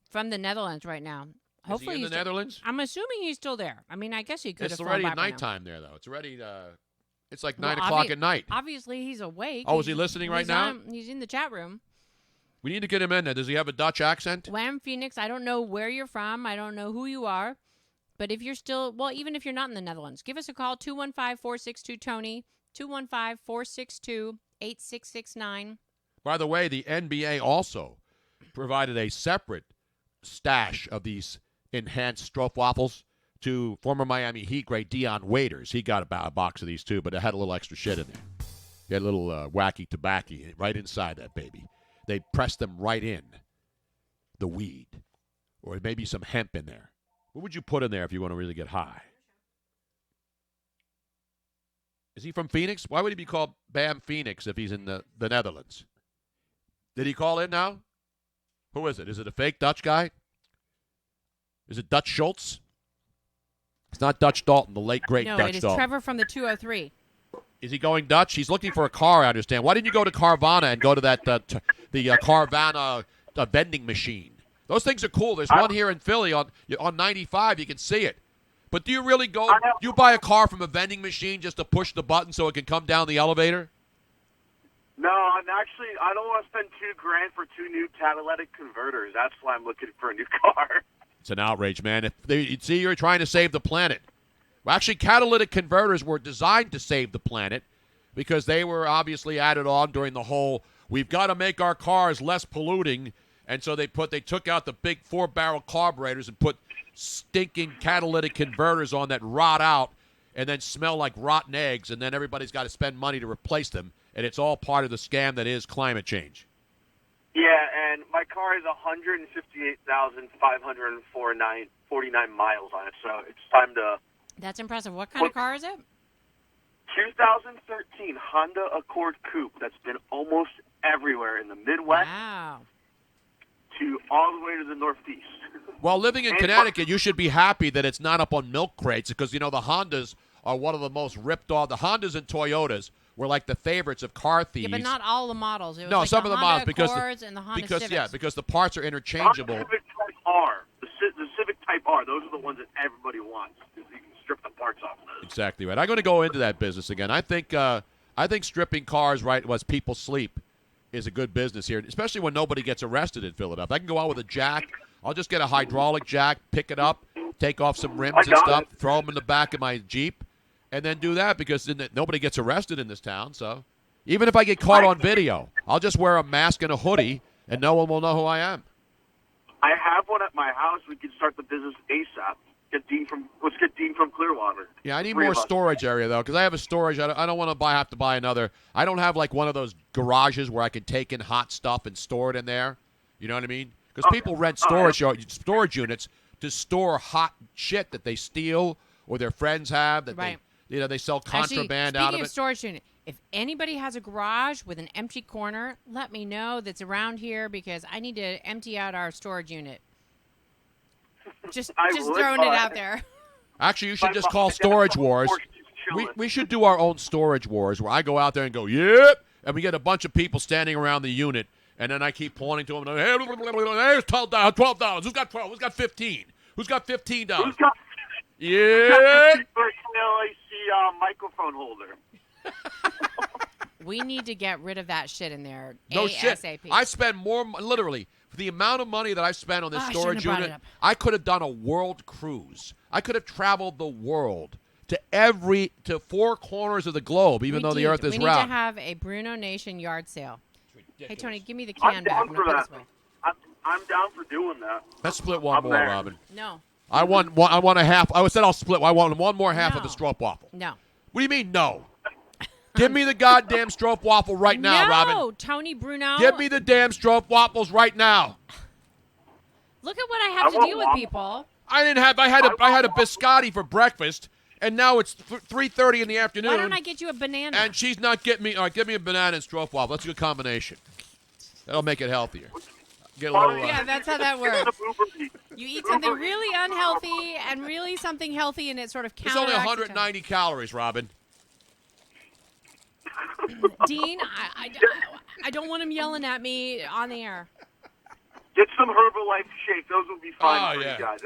from the Netherlands right now. Hopefully Is he in the Netherlands? I'm assuming he's still there. I mean, I guess he could have It's flown already by by now. nighttime there, though. It's already, it's like Well, 9 o'clock at night. Obviously, he's awake. Oh, is he listening right now? He's in the chat room. We need to get him in there. Does he have a Dutch accent? Wham Phoenix, I don't know where you're from. I don't know who you are. But if you're still, well, even if you're not in the Netherlands, give us a call, 215-462-TONY, 215-462-8669. By the way, the NBA also provided a separate stash of these enhanced stroopwafels to former Miami Heat great Dion Waiters. He got a box of these too, but it had a little extra shit in there. He had a little wacky tobacco right inside that baby. They pressed them right in, the weed, or maybe some hemp in there. What would you put in there if you want to really get high? Is he from Phoenix? Why would he be called Bam Phoenix if he's in the Netherlands? Did he call in now? Who is it? Is it a fake Dutch guy? Is it Dutch Schultz? It's not Dutch Dalton, the late, great Dutch Dalton. No, it is Trevor from the 203. Is he going Dutch? He's looking for a car, I understand. Why didn't you go to Carvana and go to that the Carvana vending machine? Those things are cool. There's one here in Philly on 95. You can see it. But do you really go? You buy a car from a vending machine just to push the button so it can come down the elevator? No, I don't want to spend $2,000 for 2 new catalytic converters. That's why I'm looking for a new car. It's an outrage, man. You're trying to save the planet. Well, actually, catalytic converters were designed to save the planet because they were obviously added on during the whole, we've got to make our cars less polluting, and so they took out the big 4-barrel carburetors and put stinking catalytic converters on that rot out and then smell like rotten eggs, and then everybody's got to spend money to replace them, and it's all part of the scam that is climate change. Yeah, and my car has 158,549 miles on it, so it's time to... That's impressive. What kind of car is it? 2013 Honda Accord Coupe that's been almost everywhere in the Midwest to all the way to the Northeast. Well, living in Connecticut, you should be happy that it's not up on milk crates because, the Hondas are one of the most ripped off. The Hondas and Toyotas were like the favorites of car thieves. Yeah, but not all the models. It was no, like some the of the Honda models Accords and the Honda Civics. because the parts are interchangeable. The Civic Type R. The Civic Type R. Those are the ones that everybody wants because you can strip the parts off of those. Exactly right. I'm going to go into that business again. I think stripping cars right as people sleep is a good business here, especially when nobody gets arrested in Philadelphia. I can go out with a jack. I'll just get a hydraulic jack, pick it up, take off some rims and stuff, throw them in the back of my Jeep, and then do that because then nobody gets arrested in this town. So even if I get caught on video, I'll just wear a mask and a hoodie, and no one will know who I am. I have one at my house. We can start the business ASAP. Let's get Dean from Clearwater. Yeah, I need more storage area, though, because I have a storage. I don't want to have to buy another. I don't have, like, one of those garages where I can take in hot stuff and store it in there. You know what I mean? Because people rent storage units to store hot shit that they steal or their friends have that they sell contraband out of it. Speaking of storage unit, if anybody has a garage with an empty corner, let me know that's around here because I need to empty out our storage unit. Just throwing it out there. Actually, you should just call Storage Wars. We should do our own Storage Wars where I go out there and go, yep, and we get a bunch of people standing around the unit, and then I keep pointing to them. And hey, here's $12. Who's got 12? Who's got 15? Who's got $15? Who's got yeah. Microphone holder. We need to get rid of that shit in there. No ASAP. shit. I spend more, literally, for the amount of money that I spent on this storage unit, I could have done a world cruise. I could have traveled the world to 4 corners of the globe, even though the earth is round. We need to have a BrunoNation yard sale. Hey, Tony, give me the can back. I'm down for doing that. Let's split one more, Robin. No. I want a half. I said I'll split. I want one more half of the stroopwafel. No. What do you mean, no? Give me the goddamn stroopwafel right now, Robin. No, Tony Bruno. Give me the damn stroopwafels right now. Look at what I have to deal with, people. I had a biscotti for breakfast, and now it's 3:30 in the afternoon. Why don't I get you a banana? And she's not getting me. All right, give me a banana and stroopwafel. That's a good combination. That'll make it healthier. Get a little. Yeah, that's how that works. You eat something really unhealthy and really something healthy, and it sort of counteracts. It's only 190 calories, Robin. Dean, I don't want him yelling at me on the air. Get some Herbalife shake. Those will be fine for yeah. you guys.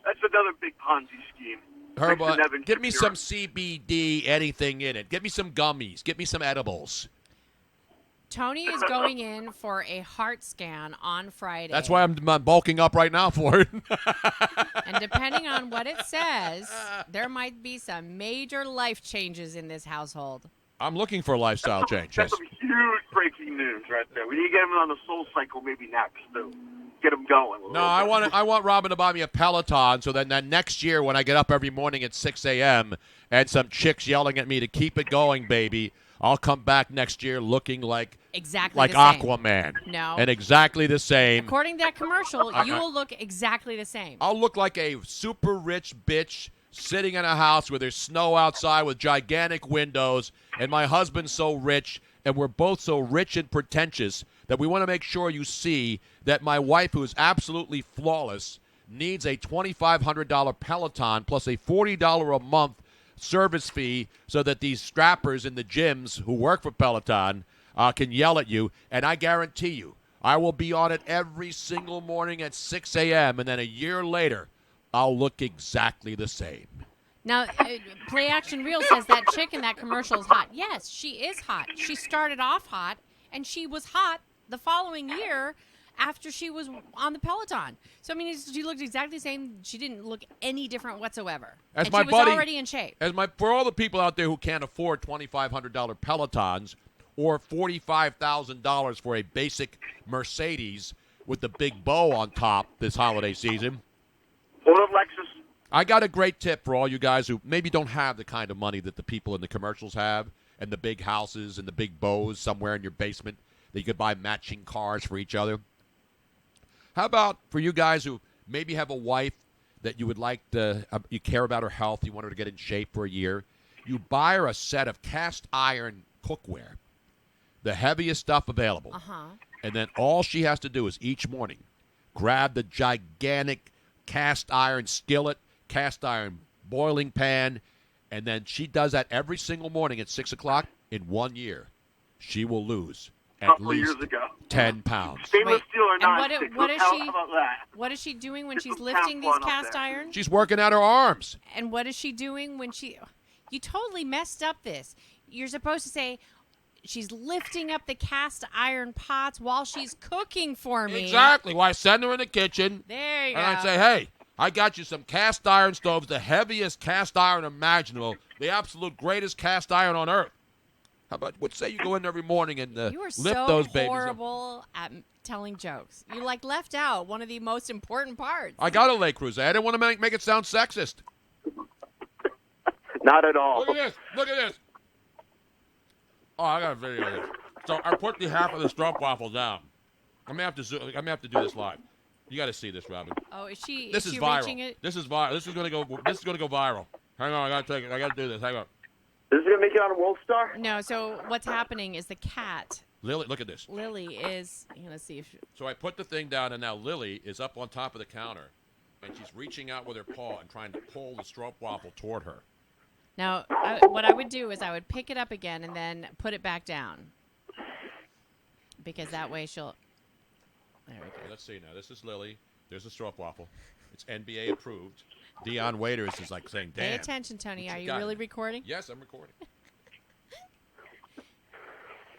That's another big Ponzi scheme. Herbalife. Give me some CBD, anything in it. Get me some gummies. Get me some edibles. Tony is going in for a heart scan on Friday. That's why I'm bulking up right now for it. And depending on what it says, there might be some major life changes in this household. I'm looking for a lifestyle change. That's some huge breaking news right there. We need to get him on the Soul Cycle maybe next, too. get them going. No, I want Robin to buy me a Peloton so that next year when I get up every morning at 6 a.m. and some chicks yelling at me to keep it going, baby, I'll come back next year looking like exactly the same. Aquaman. No. And exactly the same. According to that commercial, you will look exactly the same. I'll look like a super rich bitch sitting in a house where there's snow outside with gigantic windows, and my husband's so rich, and we're both so rich and pretentious that we want to make sure you see that my wife, who is absolutely flawless, needs a $2,500 Peloton plus a $40 a month service fee so that these strappers in the gyms who work for Peloton can yell at you. And I guarantee you, I will be on it every single morning at 6 a.m., and then a year later, I'll look exactly the same. Now, Play Action Reel says that chick in that commercial is hot. Yes, she is hot. She started off hot, and she was hot the following year after she was on the Peloton. So, I mean, she looked exactly the same. She didn't look any different whatsoever. As and my she was buddy, already in shape. For all the people out there who can't afford $2,500 Pelotons or $45,000 for a basic Mercedes with the big bow on top this holiday season, Hold up, Lexus. I got a great tip for all you guys who maybe don't have the kind of money that the people in the commercials have and the big houses and the big bows somewhere in your basement that you could buy matching cars for each other. How about for you guys who maybe have a wife that you would like to, you care about her health, you want her to get in shape for a year, you buy her a set of cast iron cookware, the heaviest stuff available. And then all she has to do is each morning grab the gigantic cast iron skillet, cast iron boiling pan, and then she does that every single morning at 6 o'clock. In 1 year, she will lose at least 10 pounds. Stainless steel or not? What is she doing when she's lifting these cast irons? She's working out her arms. And what is she doing when she... You totally messed up this. You're supposed to say... She's lifting up the cast iron pots while she's cooking for me. Exactly. Well, I send her in the kitchen. There you go. And I say, hey, I got you some cast iron stoves, the heaviest cast iron imaginable, the absolute greatest cast iron on earth. How about, say you go in every morning and lift those babies up. You are so horrible at telling jokes. You, left out one of the most important parts. I got a Le Creuset. I didn't want to make it sound sexist. Not at all. Look at this. Look at this. Oh, I got a video of this. So I put the half of the stroopwafel down. I'm gonna have to do this live. You got to see this, Robin. Oh, is she? This is is she viral. reaching it? This is viral. This is gonna go viral. Hang on, I gotta take it. I gotta do this. Hang on. Is this gonna make it on a Wolf Star? No. So what's happening is the cat. Lily, look at this. Lily is. Let's see if. So I put the thing down, and now Lily is up on top of the counter, and she's reaching out with her paw and trying to pull the stroopwafel toward her. Now, what I would do is I would pick it up again and then put it back down. Because that way she'll... There we go. Okay, let's see now. This is Lily. There's a stroopwafel. It's NBA approved. Dion Waiters is saying, damn. Pay attention, Tony. Are you really recording? Yes, I'm recording.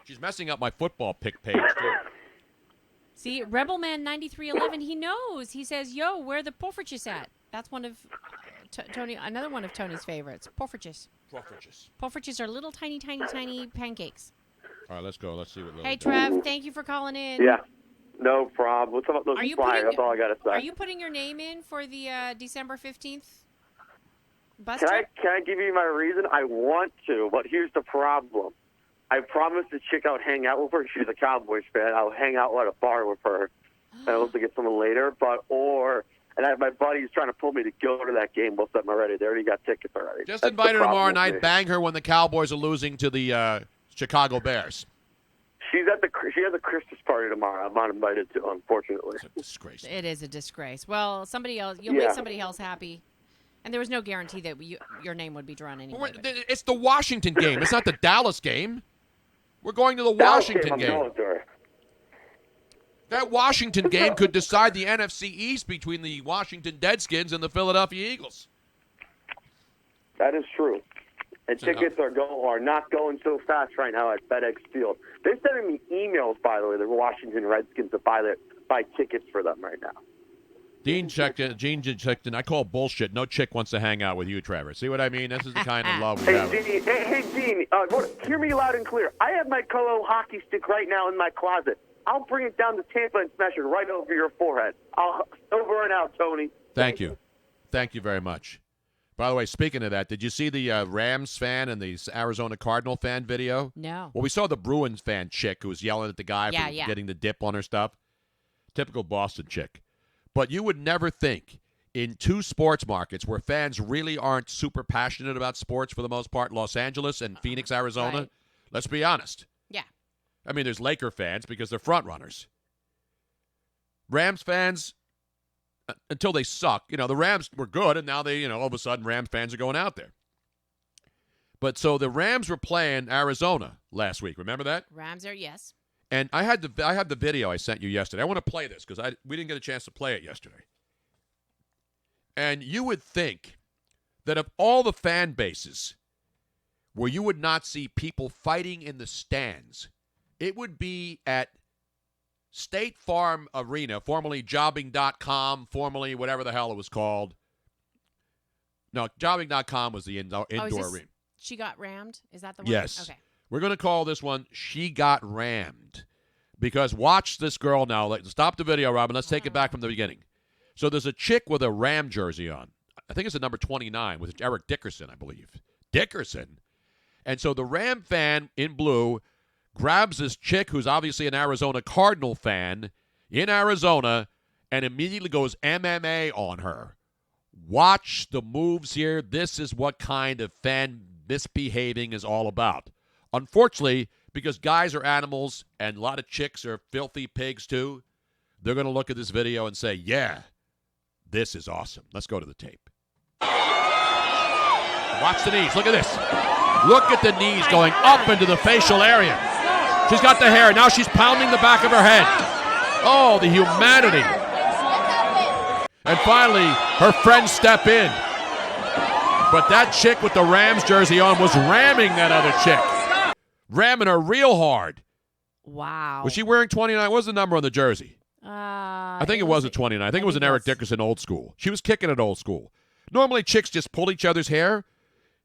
She's messing up my football pick page, too. See, Rebelman9311, he knows. He says, yo, where the poffertjes at? That's one of... Tony, another one of Tony's favorites. Poffertjes. Poffertjes are little tiny pancakes. All right, let's go. Let's see what Lily Hey, does. Trev, thank you for calling in. Yeah, no problem. What's up with those flyers? That's all I got to say. Are you putting your name in for the December 15th bus Can trip? I give you my reason? I want to, but here's the problem. I promised the chick I would hang out with her. She's a Cowboys fan. I'll hang out at a bar with her. And I'll also get someone later, and I have my buddies trying to pull me to go to that game with them already. They already got tickets already. Just invite her tomorrow night. Bang her when the Cowboys are losing to the Chicago Bears. She has a Christmas party tomorrow. I'm not invited to, unfortunately. It's a disgrace. It is a disgrace. Well, somebody else, you'll make somebody else happy. And there was no guarantee that your name would be drawn anyway. It's the Washington game. It's not the Dallas game. We're going to the Washington game. That Washington game could decide the NFC East between the Washington Redskins and the Philadelphia Eagles. That is true. And tickets are not going so fast right now at FedEx Field. They're sending me emails, by the way, the Washington Redskins to buy tickets for them right now. Gene checked in. I call bullshit. No chick wants to hang out with you, Trevor. See what I mean? This is the kind of love we have. Hey, Dean, hear me loud and clear. I have my Colo hockey stick right now in my closet. I'll bring it down to Tampa and smash it right over your forehead. Over and out, Tony. Thank you. Thank you very much. By the way, speaking of that, did you see the Rams fan and the Arizona Cardinal fan video? No. Well, we saw the Bruins fan chick who was yelling at the guy for getting the dip on her stuff. Typical Boston chick. But you would never think in two sports markets where fans really aren't super passionate about sports for the most part, Los Angeles and Phoenix, Arizona, Right. let's be honest. Yeah. I mean, there's Laker fans because they're front runners. Rams fans, until they suck. You know, the Rams were good, and now they, all of a sudden Rams fans are going out there. But so the Rams were playing Arizona last week. Remember that? Rams are, yes. And I had the video I sent you yesterday. I want to play this because we didn't get a chance to play it yesterday. And you would think that of all the fan bases where you would not see people fighting in the stands, it would be at State Farm Arena, formerly Jobbing.com, formerly whatever the hell it was called. No, Jobbing.com was the indoor arena. She got rammed? Is that the one? Yes. Okay. We're going to call this one She Got Rammed. Because watch this girl now. Stop the video, Robin. Let's take it back from the beginning. So there's a chick with a Ram jersey on. I think it's a number 29 with Eric Dickerson, I believe. Dickerson? And so the Ram fan in blue grabs this chick who's obviously an Arizona Cardinal fan in Arizona and immediately goes MMA on her. Watch the moves here. This is what kind of fan misbehaving is all about. Unfortunately, because guys are animals and a lot of chicks are filthy pigs too, they're going to look at this video and say, yeah, this is awesome. Let's go to the tape. Watch the knees. Look at this. Look at the knees going up into the facial area. She's got the hair. Now she's pounding the back of her head. Oh, the humanity. And finally, her friends step in. But that chick with the Rams jersey on was ramming that other chick. Ramming her real hard. Wow. Was she wearing 29? What was the number on the jersey? I think it was a 29. I think it was an Eric Dickerson old school. She was kicking it old school. Normally, chicks just pull each other's hair.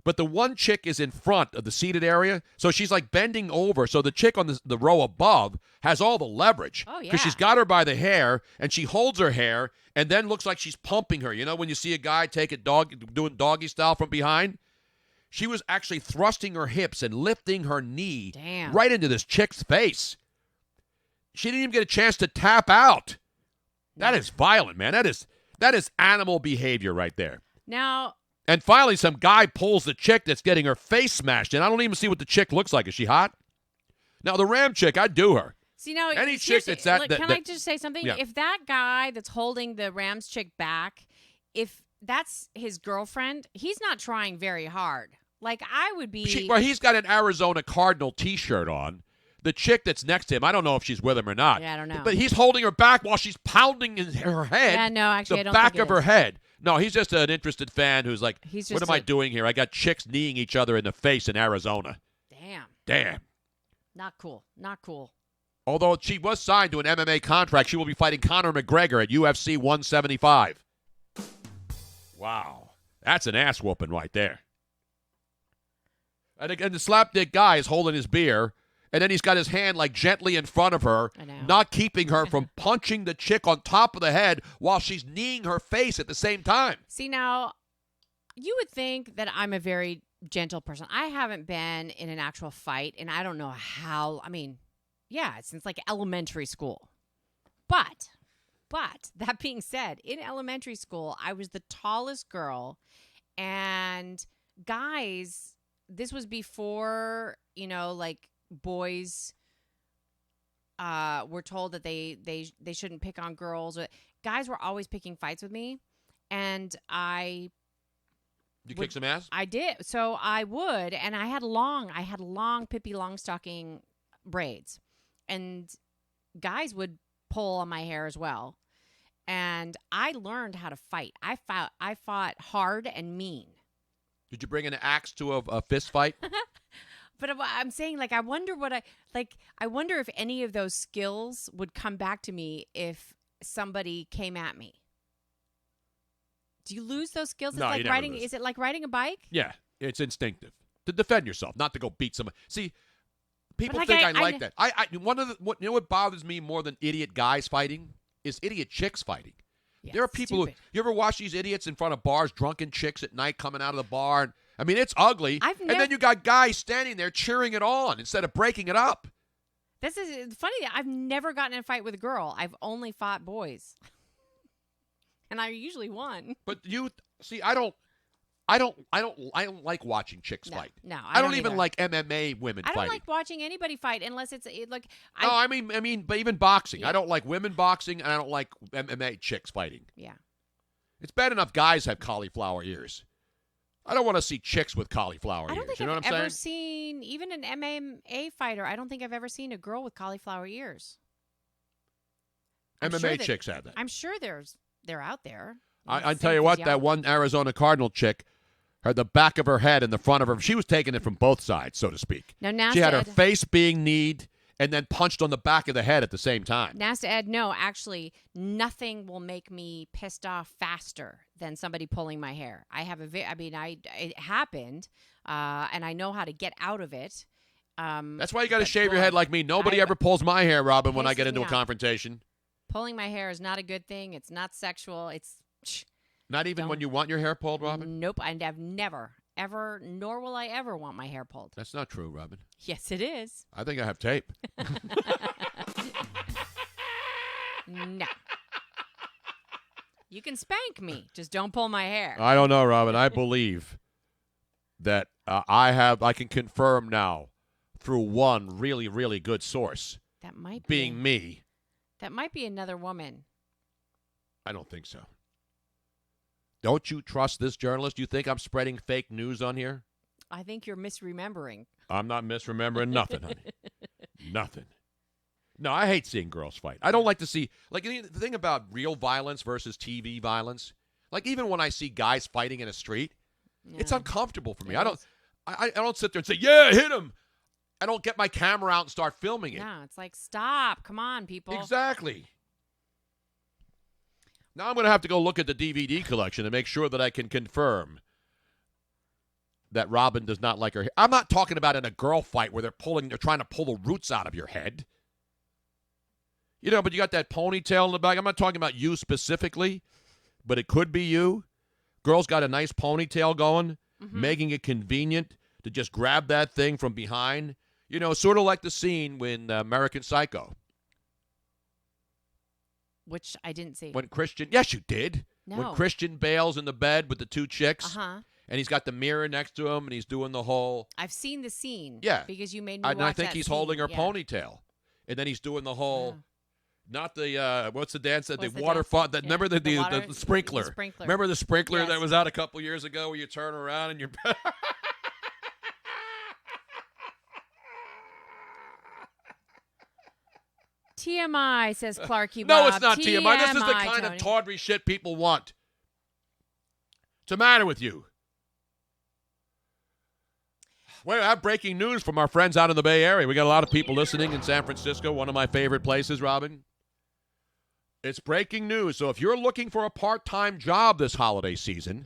But the one chick is in front of the seated area, so she's like bending over. So the chick on the row above has all the leverage. Oh, yeah. Because she's got her by the hair, and she holds her hair, and then looks like she's pumping her. You know when you see a guy take it doing doggy style from behind? She was actually thrusting her hips and lifting her knee right into this chick's face. She didn't even get a chance to tap out. That is violent, man. That is animal behavior right there. Now... And finally, some guy pulls the chick that's getting her face smashed in. I don't even see what the chick looks like. Is she hot? Now, the Ram chick, I'd do her. See, now, any chick that's that... Can I just say something? Yeah. If that guy that's holding the Rams chick back, if that's his girlfriend, he's not trying very hard. Like, I would be... Well, he's got an Arizona Cardinal T-shirt on. The chick that's next to him, I don't know if she's with him or not. Yeah, I don't know. But he's holding her back while she's pounding in her head. Yeah, no, actually, I don't the back think of it her is. head. No, he's just an interested fan who's like, He's what just am I doing here? I got chicks kneeing each other in the face in Arizona. Damn. Not cool. Not cool. Although she was signed to an MMA contract, she will be fighting Conor McGregor at UFC 175. Wow. That's an ass whooping right there. And again, the slapdick guy is holding his beer, and then he's got his hand like gently in front of her, not keeping her from punching the chick on top of the head while she's kneeing her face at the same time. See, now, you would think that I'm a very gentle person. I haven't been in an actual fight, and I don't know how. I mean, yeah, since like elementary school. But that being said, in elementary school, I was the tallest girl, and guys, this was before, like boys were told that they shouldn't pick on girls. Guys were always picking fights with me, and You kick some ass? I did. So I would, and I had long Pippi Longstocking braids, and guys would pull on my hair as well. And I learned how to fight. I fought hard and mean. Did you bring an axe to a fist fight? But I'm saying, like, I wonder if any of those skills would come back to me if somebody came at me. Do you lose those skills? No, you never lose. Is it like riding a bike? Yeah, it's instinctive. To defend yourself, not to go beat somebody. See, People But, think like, I like that. You know what bothers me more than idiot guys fighting is idiot chicks fighting. Yeah, there are people who, you ever watch these idiots in front of bars, drunken chicks at night coming out of the bar? And, I mean, it's ugly. And then you got guys standing there cheering it on instead of breaking it up. This is funny. I've never gotten in a fight with a girl. I've only fought boys. And I usually won. But you see, I don't like watching chicks fight. No, I don't even either. like MMA women I fighting. don't like watching anybody fight unless it's like. No, I mean, but even boxing. I don't like women boxing, and I don't like MMA chicks fighting. Yeah. It's bad enough guys have cauliflower ears. I don't want to see chicks with cauliflower ears. I don't think you know I've what I'm ever saying? seen even an MMA fighter. I don't think I've ever seen a girl with cauliflower ears. MMA chicks have that. I'm sure they're out there. I tell you what, that one Arizona Cardinal chick, the back of her head and the front of her, she was taking it from both sides, so to speak. Now, she had her face being kneed and then punched on the back of the head at the same time. Nasta Ed, no, actually, nothing will make me pissed off faster than somebody pulling my hair. I have it happened, and I know how to get out of it. That's why you got to shave your head like me. Nobody ever pulls my hair, Robin, when I get into a confrontation. Pulling my hair is not a good thing. It's not sexual. It's not even when you want your hair pulled, Robin? Nope. I've never, ever, nor will I ever want my hair pulled. That's not true, Robin. Yes, it is. I think I have tape. No. You can spank me. Just don't pull my hair. I don't know, Robin. I believe that I can confirm now through one really, really good source. That might be me. That might be another woman. I don't think so. Don't you trust this journalist? You think I'm spreading fake news on here? I think you're misremembering. I'm not misremembering nothing, honey. Nothing. No, I hate seeing girls fight. I don't like to see, like, the thing about real violence versus TV violence, like, even when I see guys fighting in a street, it's uncomfortable for me. I don't sit there and say, yeah, hit him. I don't get my camera out and start filming it. Yeah, it's like, stop. Come on, people. Exactly. Now I'm going to have to go look at the DVD collection and make sure that I can confirm that Robin does not like her hair. I'm not talking about in a girl fight where they're trying to pull the roots out of your head. You know, but you got that ponytail in the back. I'm not talking about you specifically, but it could be you. Girl's got a nice ponytail going, making it convenient to just grab that thing from behind. You know, sort of like the scene in American Psycho. Which I didn't see. When Christian, yes, you did. No. When Christian bails in the bed with the two chicks, and he's got the mirror next to him, and he's doing the whole. I've seen the scene. Yeah, because you made me watch and I think that he's scene. holding her Yeah. ponytail, and then he's doing the whole. Not the what's the dance that What's the the water dance? font that Yeah. remember the water- sprinkler. the sprinkler. Remember the sprinkler Yes. that was out a couple years ago where you turn around and you're TMI, says Clarky Bob. No, it's not TMI. This is the kind Tony. of tawdry shit people want. What's the matter with you? Well, I have breaking news from our friends out in the Bay Area. We got a lot of people listening in San Francisco, one of my favorite places, Robin. It's breaking news. So if you're looking for a part-time job this holiday season,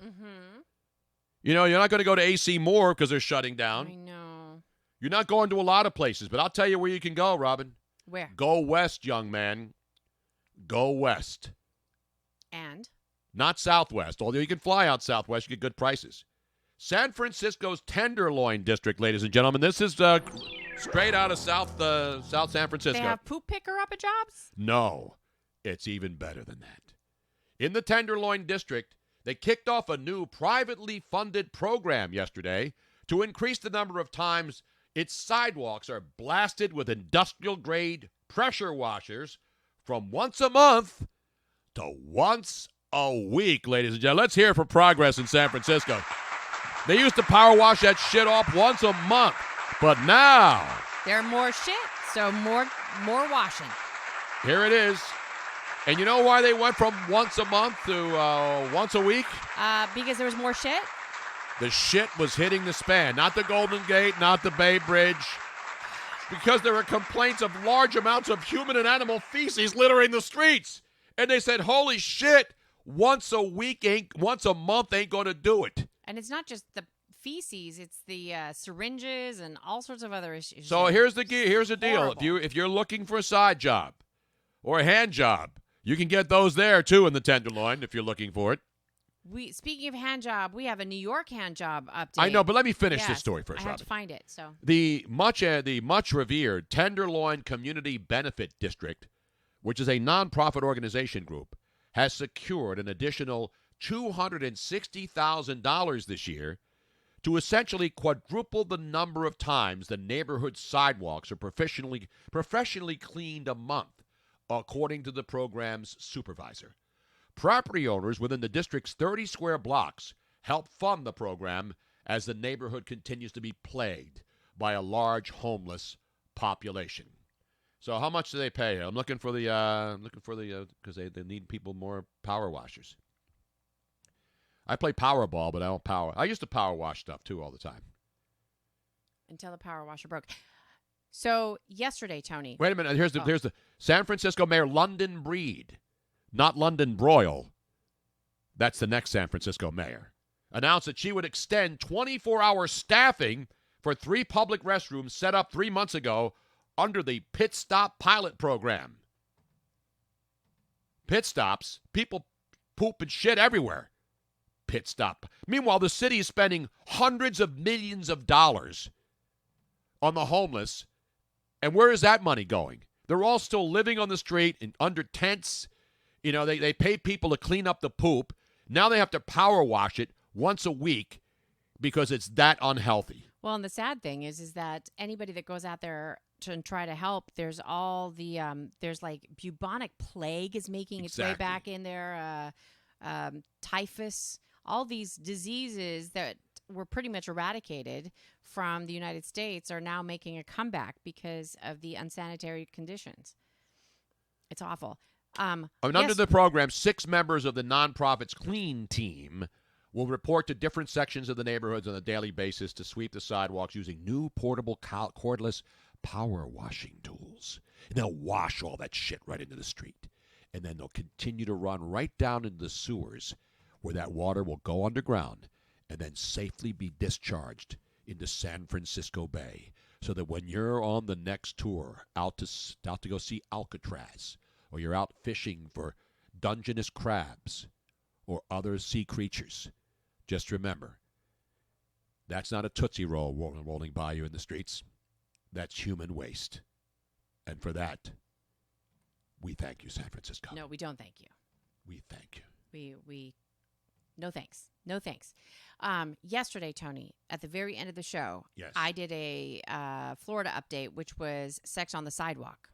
you know, you're not going to go to AC Moore because they're shutting down. I know. You're not going to a lot of places, but I'll tell you where you can go, Robin. Where? Go west, young man. Go west. And? Not southwest, although you can fly out southwest. You get good prices. San Francisco's Tenderloin District, ladies and gentlemen. This is straight out of South San Francisco. They have poop picker-upper jobs? No, it's even better than that. In the Tenderloin District, they kicked off a new privately funded program yesterday to increase the number of times its sidewalks are blasted with industrial-grade pressure washers from once a month to once a week, ladies and gentlemen. Let's hear it for progress in San Francisco. They used to power wash that shit off once a month, but now There are more shit, so more washing. here it is. And you know why they went from once a month to once a week? Because there was more shit? The shit was hitting the span. Not the Golden Gate, not the Bay Bridge. Because there were complaints of large amounts of human and animal feces littering the streets. And they said, holy shit, once a month ain't going to do it. And it's not just the feces. It's the syringes and all sorts of other issues. So here's the deal. Horrible. If you're looking for a side job or a hand job, you can get those there too in the Tenderloin if you're looking for it. Speaking of hand job, we have a New York hand job update. I know, but let me finish this story first, I have Robin. to find it. So The much revered Tenderloin Community Benefit District, which is a nonprofit organization group, has secured an additional $260,000 this year to essentially quadruple the number of times the neighborhood sidewalks are professionally cleaned a month, according to the program's supervisor. Property owners within the district's 30 square blocks help fund the program as the neighborhood continues to be plagued by a large homeless population. So how much do they pay? I'm looking for the because they need people more power washers. I play Powerball, but I don't power. I used to power wash stuff too all the time. until the power washer broke. So yesterday, Tony. Wait a minute. Here's the San Francisco Mayor London Breed, not London Broyle. That's the next San Francisco mayor. Announced that she would extend 24-hour staffing for 3 public restrooms set up 3 months ago under the Pit Stop pilot program. Pit stops, people poop and shit everywhere. Pit stop. Meanwhile, the city is spending hundreds of millions of dollars on the homeless. And where is that money going? They're all still living on the street and under tents. You know, they pay people to clean up the poop. Now they have to power wash it once a week because it's that unhealthy. Well, and the sad thing is that anybody that goes out there to try to help, there's all the there's like bubonic plague is making its way back in there, typhus, all these diseases that were pretty much eradicated from the United States are now making a comeback because of the unsanitary conditions. It's awful. Under the program, 6 members of the nonprofit's clean team will report to different sections of the neighborhoods on a daily basis to sweep the sidewalks using new portable cordless power washing tools. And they'll wash all that shit right into the street. And then they'll continue to run right down into the sewers where that water will go underground and then safely be discharged into San Francisco Bay so that when you're on the next tour out to go see Alcatraz, or you're out fishing for Dungeness crabs or other sea creatures, just remember, that's not a Tootsie Roll rolling by you in the streets. That's human waste. And for that, we thank you, San Francisco. No, we don't thank you. We thank you. We no thanks. No thanks. Yesterday, Tony, at the very end of the show, yes, I did a Florida update, which was sex on the sidewalk,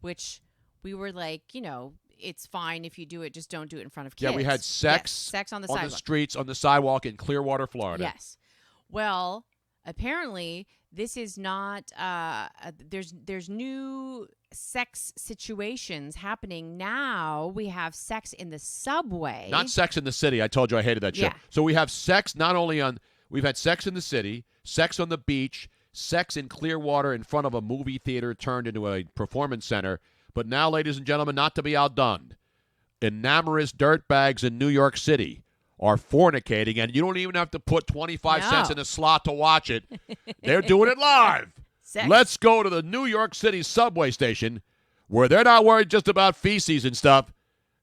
which we were like, you know, it's fine if you do it, just don't do it in front of kids. Yeah, we had sex, sex on the on sidewalk. the streets, on the sidewalk in Clearwater, Florida. Yes. Well, apparently this is not there's new sex situations happening now. We have sex in the subway. Not Sex in the City. I told you I hated that show. Yeah. So we have sex not only we've had sex in the city, sex on the beach, sex in Clearwater in front of a movie theater turned into a performance center. But now, ladies and gentlemen, not to be outdone, enamorous dirtbags in New York City are fornicating, and you don't even have to put 25 cents in a slot to watch it. They're doing it live. Sex. Let's go to the New York City subway station where they're not worried just about feces and stuff.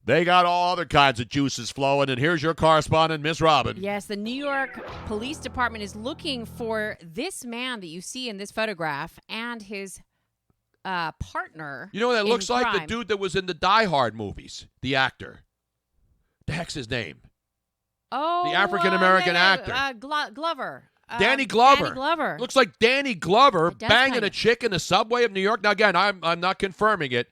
They got all other kinds of juices flowing, and here's your correspondent, Miss Robin. Yes, the New York Police Department is looking for this man that you see in this photograph and his partner. You know what that looks like? crime. The dude that was in the Die Hard movies, the actor. The heck's his name? Oh, the African-American actor. Glover. Danny Glover. Danny Glover. Looks like Danny Glover It does banging kinda. a chick in the subway of New York. Now, again, I'm not confirming it,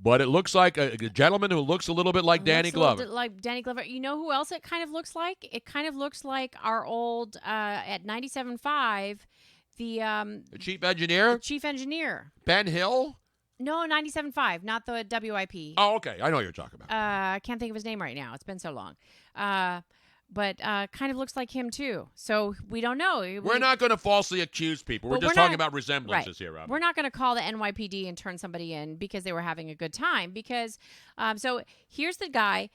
but it looks like a gentleman who looks a little bit like Danny Looks a little Glover. bit like Danny Glover. You know who else it kind of looks like? It kind of looks like our old at 97.5, The chief engineer? chief engineer. Ben Hill? No, 97.5, not the WIP. Oh, okay. I know what you're talking about. I can't think of his name right now. It's been so long. But kind of looks like him, too. So we don't know. We're not going to falsely accuse people. We're But just we're talking not- about resemblances right. here, Robin. We're not going to call the NYPD and turn somebody in because they were having a good time. Because so here's the guy.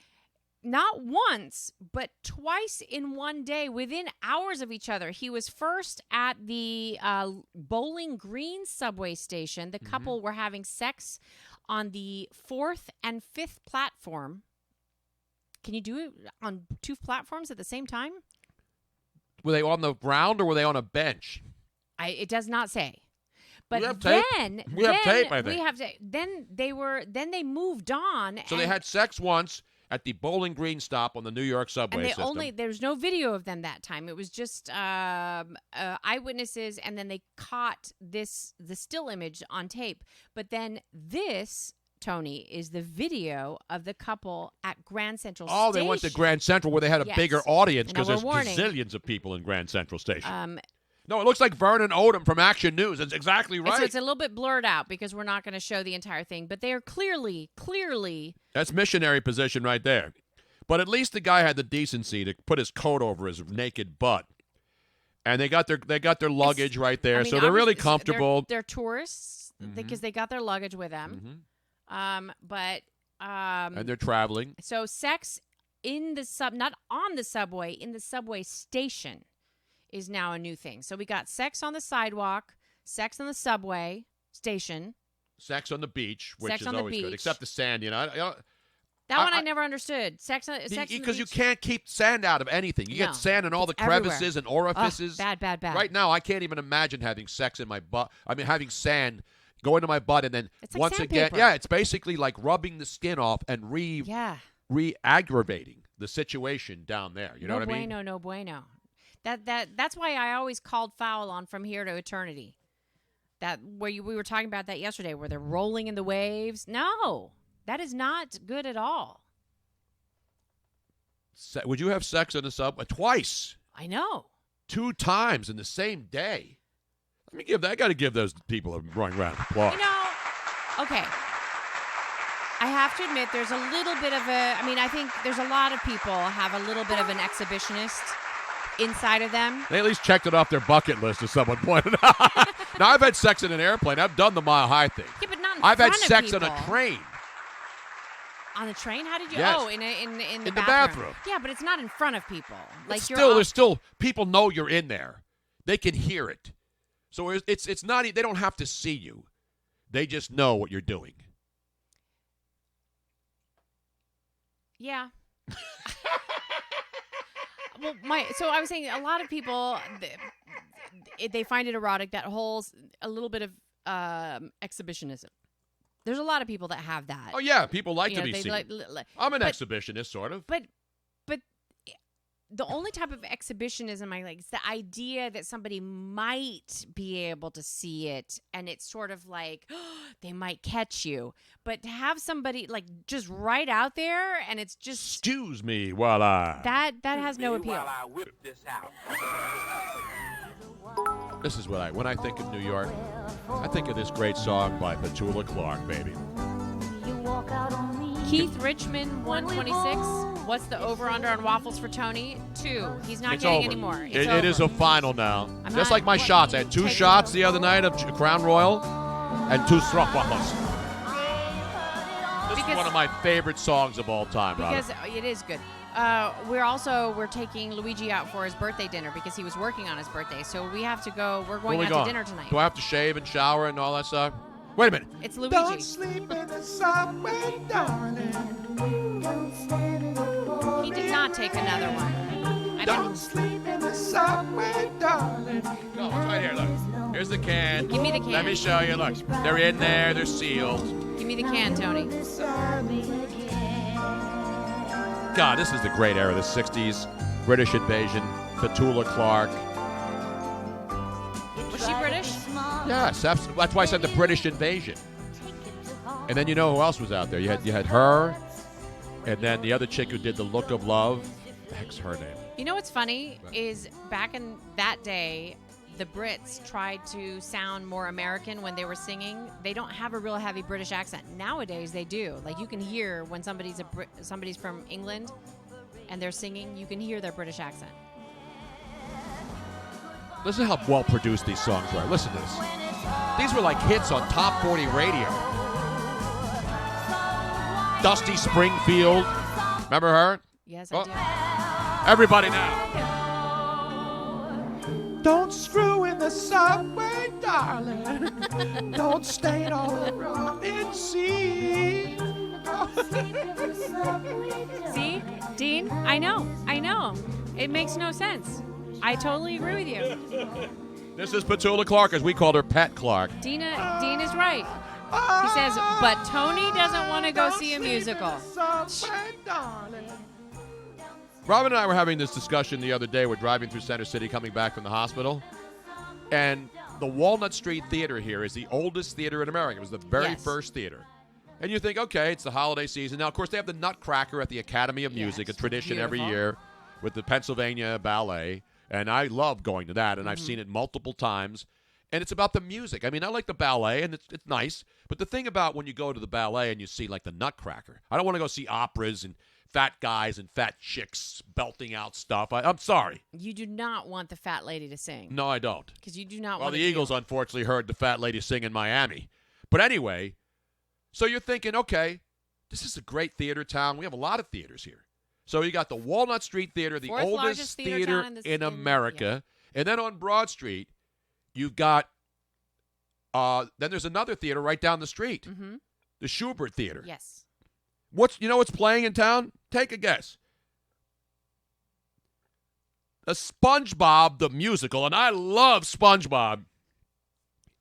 not once, but twice in one day, within hours of each other. He was first at the Bowling Green subway station. The couple were having sex on the 4th and 5th platform. Can you do it on 2 platforms at the same time? Were they on the ground or were they on a bench? It does not say. But we have tape. then We have tape, I think. we have then they moved on. So they had sex once at the Bowling Green stop on the New York subway and system. there's no video of them that time. It was just eyewitnesses, and then they caught the still image on tape. But then this, Tony, is the video of the couple at Grand Central Station. Oh, they went to Grand Central where they had a Yes. bigger audience because Now, there's we're warning. gazillions of people in Grand Central Station. No, it looks like Vernon Odom from Action News. That's exactly right. So it's a little bit blurred out because we're not going to show the entire thing. But they are clearly. That's missionary position right there. But at least the guy had the decency to put his coat over his naked butt. And they got their luggage right there, so they're really comfortable. They're tourists because they got their luggage with them. And And they're traveling. So sex in the not on the subway, in the subway station is now a new thing. So we got sex on the sidewalk, sex on the subway station. Sex on the beach, which Sex is on the always good, beach. except the sand. That one I never understood. Sex on the because you beach. can't keep sand out of anything. You No, get sand in all the it's everywhere. crevices and orifices. Ugh, bad. Right now, I can't even imagine having sex in my butt. I mean, having sand go into my butt and then It's like once again, sandpaper. it's basically like rubbing the skin off and re-aggravating the situation down there. You know what I mean? No bueno. That's why I always called foul on From Here to Eternity. That we were talking about that yesterday, where they're rolling in the waves. No, that is not good at all. Would you have sex in the subway twice? I know. 2 times in the same day. I got to give those people a round of applause. Okay. I have to admit, there's a little bit of I think there's a lot of people have a little bit of an exhibitionist inside of them. They at least checked it off their bucket list, as someone pointed out. Now, I've had sex in an airplane. I've done the Mile High thing. Yeah, but not in I've had front of sex on people. a train. On the train? How did you? Yes. Oh, in the bathroom. Yeah, but it's not in front of people. Like There's still people know you're in there. They can hear it. So it's not. They don't have to see you. They just know what you're doing. Yeah. Well, so I was saying a lot of people they find it erotic, that whole a little bit of exhibitionism. There's a lot of people that have that. Oh yeah, people like to be they seen. I'm an exhibitionist, sort of. But the only type of exhibitionism I like is the idea that somebody might be able to see it, and it's sort of like they might catch you. But to have somebody like just right out there, and it's just excuse me while I that has no appeal. While I whip this out. This is when I think of New York, I think of this great song by Petula Clark, baby. Keith Richmond, 126. What's the over-under on waffles for Tony? 2. He's not It's getting over. any more. It is a final now. I'm Just not- like my shots. I had 2 shots the other night of Crown Royal and 2 Stroop waffles. This is one of my favorite songs of all time, Robin. Because it is good. We're taking Luigi out for his birthday dinner because he was working on his birthday. So we have to go. We're going out to dinner tonight. Do I have to shave and shower and all that stuff? Wait a minute. It's Luigi. Don't sleep in the subway, darling. He did not take another one. Don't sleep in the subway, darling. No, it's right here. Look. Here's the can. Give me the can. Let me show you. Look. They're in there. They're sealed. Give me the can, Tony. God, this is the great era, the 60s. British invasion. Petula Clark. Was she British? Yes, that's why I said the British invasion. And then you know who else was out there? You had her, and then the other chick who did The Look of Love. What the heck's her name? You know what's funny is back in that day, the Brits tried to sound more American when they were singing. They don't have a real heavy British accent. Nowadays they do. Like you can hear when somebody's from England and they're singing, you can hear their British accent. Listen how well produced these songs were. Listen to this. These were like hits on Top 40 radio. Dusty Springfield. Remember her? Yes, I do. Everybody now. Don't screw in the subway, darling. Don't stain all the running seas. See, Dean, I know. It makes no sense. I totally agree with you. This is Petula Clark, as we called her, Pat Clark. Dean is right. He says, but Tony doesn't want to go see a musical. Robin and I were having this discussion the other day. We're driving through Center City coming back from the hospital. And the Walnut Street Theater here is the oldest theater in America. It was the very first theater. And you think, okay, it's the holiday season. Now, of course, they have the Nutcracker at the Academy of Music, a tradition every year with the Pennsylvania Ballet. And I love going to that, and I've seen it multiple times. And it's about the music. I mean, I like the ballet, and it's nice. But the thing about when you go to the ballet and you see, like, the Nutcracker, I don't want to go see operas and fat guys and fat chicks belting out stuff. I'm sorry. You do not want the fat lady to sing. No, I don't. Because you do not Well, want the Eagles, unfortunately, heard the fat lady sing in Miami. But anyway, so you're thinking, okay, this is a great theater town. We have a lot of theaters here. So you got the Walnut Street Theater, the oldest theater in America. Yeah. And then on Broad Street, you've got, then there's another theater right down the street, the Schubert Theater. Yes. You know what's playing in town? Take a guess. The SpongeBob the Musical, and I love SpongeBob,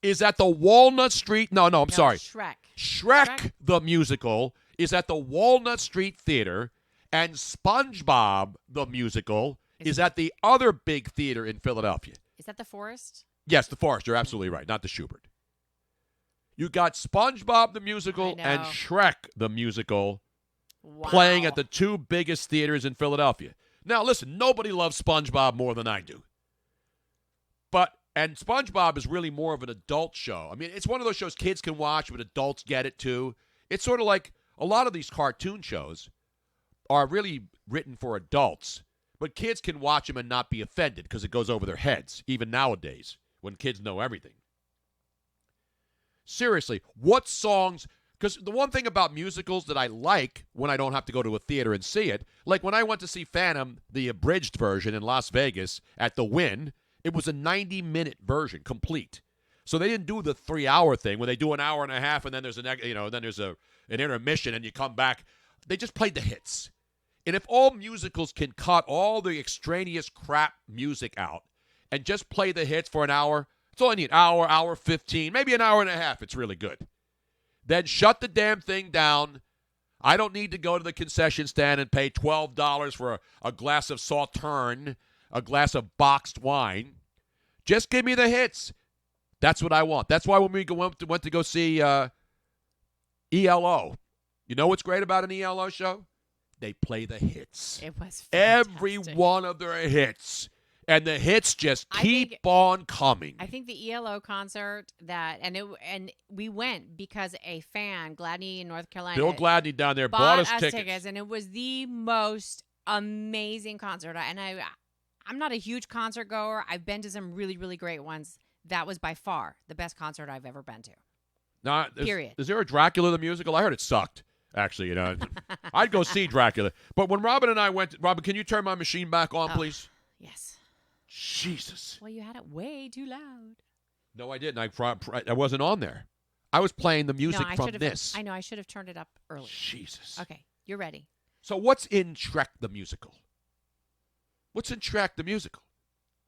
is at the Walnut Street. No, I'm sorry. Shrek the Musical is at the Walnut Street Theater, and SpongeBob the Musical is at the other big theater in Philadelphia. Is that the Forest? Yes, the Forest. You're absolutely right, not the Schubert. You got SpongeBob the Musical and Shrek the Musical playing at the two biggest theaters in Philadelphia. Now, listen, nobody loves SpongeBob more than I do. And SpongeBob is really more of an adult show. I mean, it's one of those shows kids can watch, but adults get it too. It's sort of like a lot of these cartoon shows are really written for adults, but kids can watch them and not be offended because it goes over their heads, even nowadays when kids know everything. Seriously, what songs? Because the one thing about musicals that I like when I don't have to go to a theater and see it, like when I went to see Phantom, the abridged version in Las Vegas at the Wynn, it was a 90-minute version, complete. So they didn't do the 3-hour thing where they do an hour and a half and then there's an intermission and you come back. They just played the hits. And if all musicals can cut all the extraneous crap music out and just play the hits for an hour, it's only an hour 15, maybe an hour and a half. It's really good. Then shut the damn thing down. I don't need to go to the concession stand and pay $12 for a glass of Sauterne, a glass of boxed wine. Just give me the hits. That's what I want. That's why when we went to go see ELO, you know what's great about an ELO show? They play the hits. It was fantastic. Every one of their hits. And the hits just keep on coming. I think the ELO concert and we went because a fan, Gladney in North Carolina, Bill Gladney down there bought us tickets, and it was the most amazing concert. And I'm not a huge concert goer. I've been to some really, really great ones. That was by far the best concert I've ever been to. Now, period. Is there a Dracula the musical? I heard it sucked. Actually, I'd go see Dracula. But when Robin and I went, Robin, can you turn my machine back on, please? Yes. Jesus. Well, you had it way too loud. No, I didn't. I wasn't on there. I was playing the music from this. I know. I should have turned it up early. Jesus. Okay. You're ready. So what's in Shrek the Musical? What's in Shrek the Musical?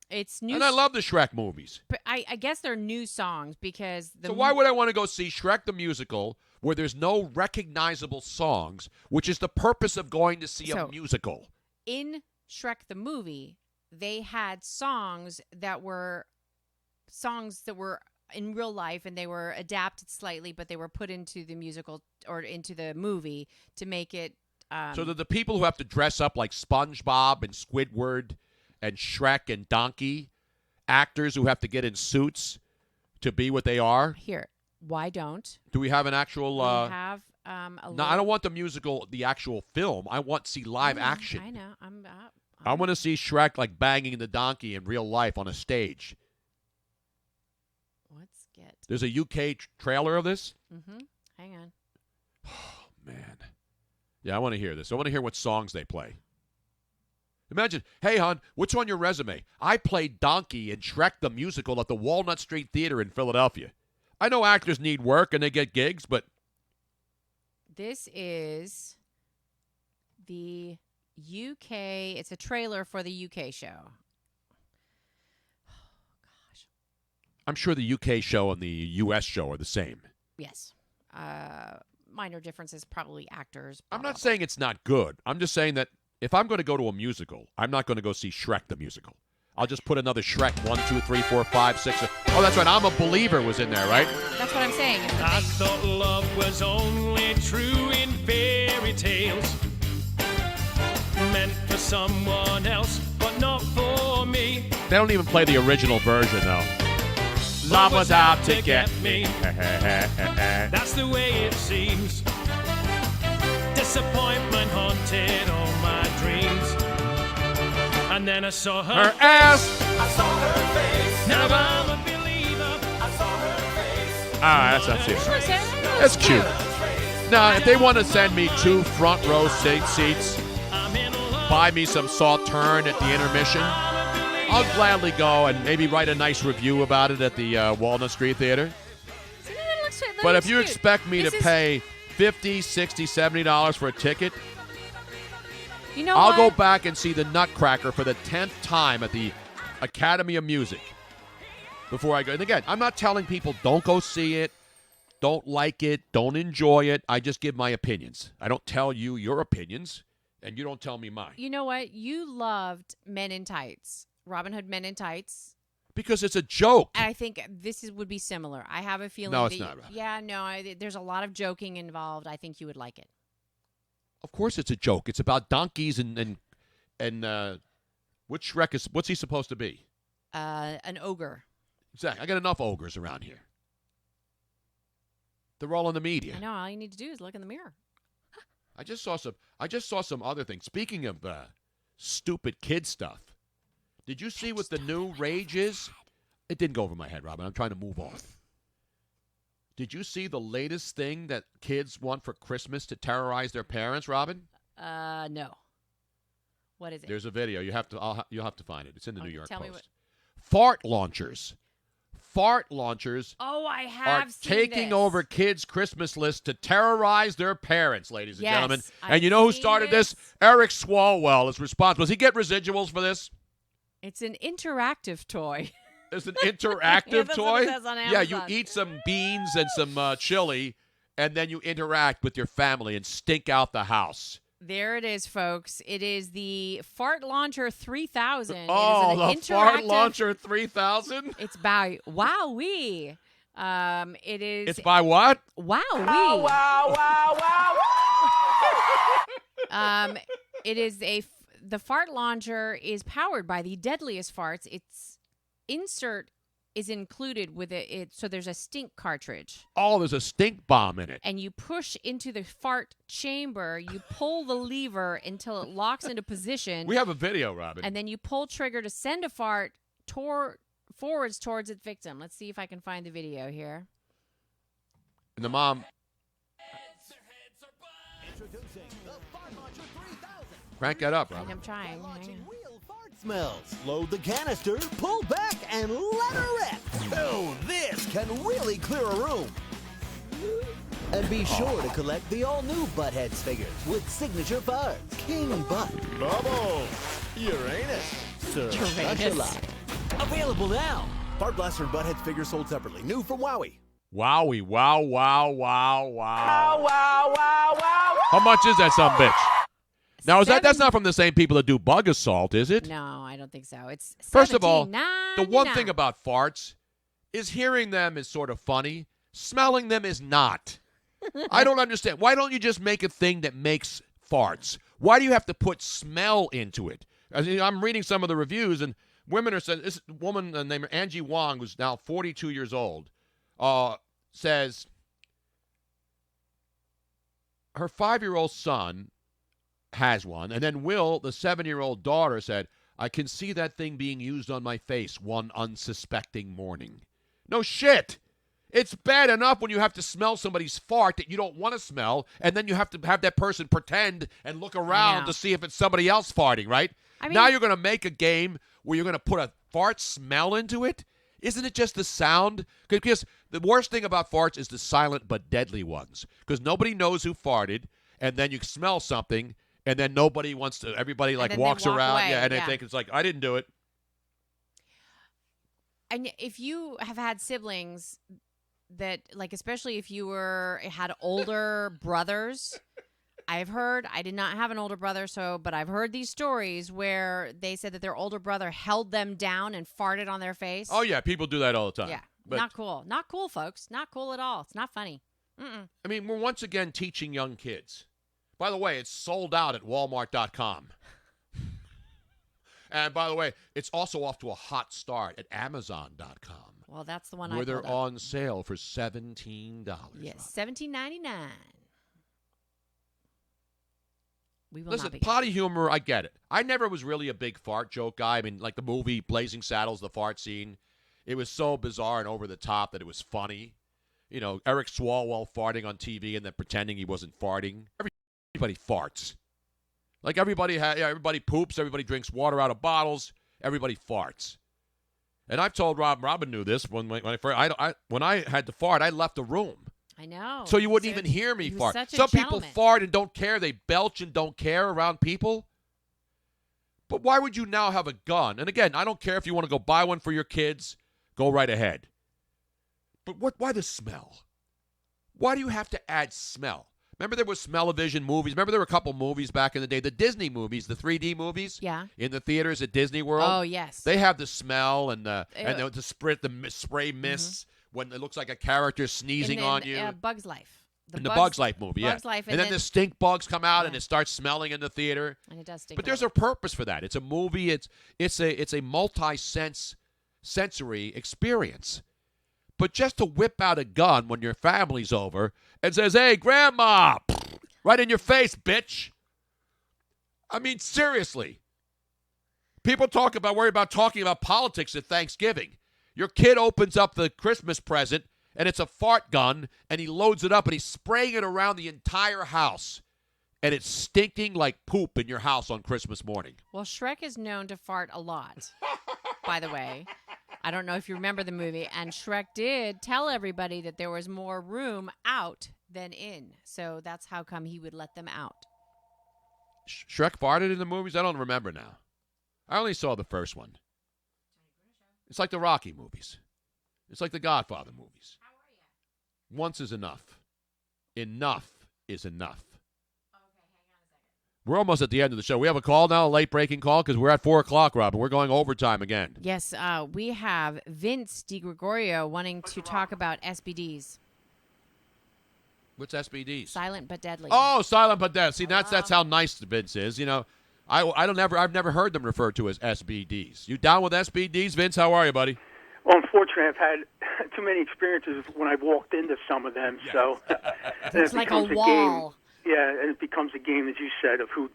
It's new. And I love the Shrek movies. But I guess they're new songs because So why would I want to go see Shrek the Musical where there's no recognizable songs, which is the purpose of going to see a musical? In Shrek the movie, they had songs that were in real life and they were adapted slightly, but they were put into the musical or into the movie to make it. So the people who have to dress up like SpongeBob and Squidward and Shrek and Donkey, actors who have to get in suits to be what they are. Here, why don't? Do we have an actual? We have no, I don't want the musical, the actual film. I want to see live action. I know. I want to see Shrek like banging the donkey in real life on a stage. Let's get. There's a UK trailer of this. Hang on. Oh man. Yeah, I want to hear this. I want to hear what songs they play. Imagine, hey, hon, what's on your resume? I played Donkey in Shrek the Musical at the Walnut Street Theater in Philadelphia. I know actors need work and they get gigs, but... This is the UK. It's a trailer for the UK show. I'm sure the UK show and the US show are the same. Yes. Minor differences, probably actors. I'm not saying it's not good. I'm just saying that if I'm going to go to a musical, I'm not going to go see Shrek the Musical. I'll just put another Shrek 1, 2, 3, 4, 5, 6. Oh, that's right. I'm a Believer was in there, right? That's what I'm saying. I thought love was only true in fairy tales. Meant for someone else, but not for me. They don't even play the original version, though. Love was out to get me. That's the way it seems. Disappointment haunted all my dreams. And then I saw her ass. I saw her face. Now I'm a believer. I saw her face. That's not cute. That's cute. Now, if they want to send me 2 front row seats, buy me some Sauterne at the intermission, I'll gladly go and maybe write a nice review about it at the Walnut Street Theater. But if you expect me to pay $50, $60, $70 for a ticket, you know I'll go back and see the Nutcracker for the 10th time at the Academy of Music before I go. And again, I'm not telling people don't go see it, don't like it, don't enjoy it. I just give my opinions. I don't tell you your opinions, and you don't tell me mine. You know what? You loved Men in Tights. Robin Hood Men in Tights. Because it's a joke. And I think would be similar. I have a feeling. No, it's not, Robin. Yeah, no, there's a lot of joking involved. I think you would like it. Of course it's a joke. It's about donkeys and which Shrek is, what's he supposed to be? An ogre. Exactly. I got enough ogres around here. They're all in the media. I know. All you need to do is look in the mirror. I just saw some other things. Speaking of stupid kid stuff, did you see what the new rage is? It didn't go over my head, Robin. I'm trying to move on. Did you see the latest thing that kids want for Christmas to terrorize their parents, Robin? No. What is it? There's a video. You'll have to find it. It's in the New York tell Post. Me what... Fart launchers. Fart launchers. Oh, I have are seen taking this. over kids' Christmas lists to terrorize their parents, ladies and Yes, gentlemen. I've And you know who seen started this? Eric Swalwell is responsible. Does he get residuals for this? It's an interactive toy. It's an interactive Yeah, that's toy? what it says on Yeah, you Amazon. eat some beans and some chili, and then you interact with your family and stink out the house. There it is, folks. It is the Fart Launcher 3000. Oh, it is the Fart Launcher 3000? It's by Wowee. It is. It's by what? Wowee. Wow, wow, wow. It is the Fart Launcher is powered by the deadliest farts. Its insert is included with it, so there's a stink cartridge. Oh, there's a stink bomb in it. And you push into the fart chamber, you pull the lever until it locks into position. We have a video, Robin. And then you pull trigger to send a fart forwards towards its victim. Let's see if I can find the video here. And the mom... Crank that up, Robin. I'm trying. Hang on. Smells. Load the canister, pull back, and let her rip. Oh, this can really clear a room. And be sure to collect the all-new Buttheads figures with signature farts. King Butt. Bubble. Uranus. Sir. Uranus. Available now. Fart Blaster and Buttheads figures sold separately. New from Wowie. Wowie. Wow, wow, wow, wow. Wow, wow, wow, wow. How much is that some bitch? Now, that's not from the same people that do Bug Assault, is it? No, I don't think so. It's First of all, the one $17.99. thing about farts is hearing them is sort of funny. Smelling them is not. I don't understand. Why don't you just make a thing that makes farts? Why do you have to put smell into it? I'm reading some of the reviews, and women are saying, this woman named Angie Wong, who's now 42 years old, says her 5-year-old son has one, and then Will, the 7-year-old daughter, said, I can see that thing being used on my face one unsuspecting morning. No shit. It's bad enough when you have to smell somebody's fart that you don't want to smell, and then you have to have that person pretend and look around to see if it's somebody else farting, right? Now you're going to make a game where you're going to put a fart smell into it? Isn't it just the sound? Because the worst thing about farts is the silent but deadly ones. Because nobody knows who farted, and then you smell something, and then nobody wants to, everybody like walks around. Away. And they think it's like, I didn't do it. And if you have had siblings that, like, especially if you had older brothers, I've heard, I did not have an older brother, but I've heard these stories where they said that their older brother held them down and farted on their face. Oh, yeah, people do that all the time. Yeah, But, not cool. Not cool, folks. Not cool at all. It's not funny. I mean, we're once again teaching young kids. By the way, it's sold out at Walmart.com. And by the way, it's also off to a hot start at Amazon.com. Well, that's the one where I they're pulled up. on sale for $17. Yes, $17.99. We will Listen, not be potty humor, I get it. I never was really a big fart joke guy. I mean, like the movie Blazing Saddles, the fart scene, it was so bizarre and over the top that it was funny. You know, Eric Swalwell farting on TV and then pretending he wasn't farting. Everybody farts. Like everybody poops, everybody drinks water out of bottles, everybody farts. And I've told Robin knew this when I had to fart, I left the room. I know. So you wouldn't even hear me fart. Such a Some people gentleman. fart and don't care. They belch and don't care around people. But why would you now have a gun? And again, I don't care if you want to go buy one for your kids. Go right ahead. But why the smell? Why do you have to add smell? Remember there was smell-o-vision movies? Remember there were a couple movies back in the day? The Disney movies, the 3D movies? Yeah. In the theaters at Disney World? Oh, yes. They have the smell and the spray mists when it looks like a character sneezing on you. Bug's Life. In the Bug's Life movie, Bug's Life, and then the stink bugs come out and it starts smelling in the theater. And it does stink. But there's a purpose for that. It's a movie. It's a multi-sense sensory experience. But just to whip out a gun when your family's over and says, "Hey, Grandma," right in your face, bitch. I mean, seriously. People worry about talking about politics at Thanksgiving. Your kid opens up the Christmas present, and it's a fart gun, and he loads it up, and he's spraying it around the entire house. And it's stinking like poop in your house on Christmas morning. Well, Shrek is known to fart a lot, by the way. I don't know if you remember the movie. And Shrek did tell everybody that there was more room out than in. So that's how come he would let them out. Shrek farted in the movies? I don't remember now. I only saw the first one. It's like the Rocky movies. It's like the Godfather movies. How are you? Once is enough. Enough is enough. Okay, hang on a second. We're almost at the end of the show. We have a call now, a late-breaking call, because we're at 4 o'clock, Robin. We're going overtime again. Yes, we have Vince DiGregorio wanting to talk about SBDs. What's SBDs? Silent but deadly. Oh, silent but deadly. See, that's how nice Vince is. You know, I've never heard them referred to as SBDs. You down with SBDs, Vince? How are you, buddy? Well, unfortunately, I've had too many experiences when I've walked into some of them. Yeah. So it's like a wall. And it becomes a game, as you said, of who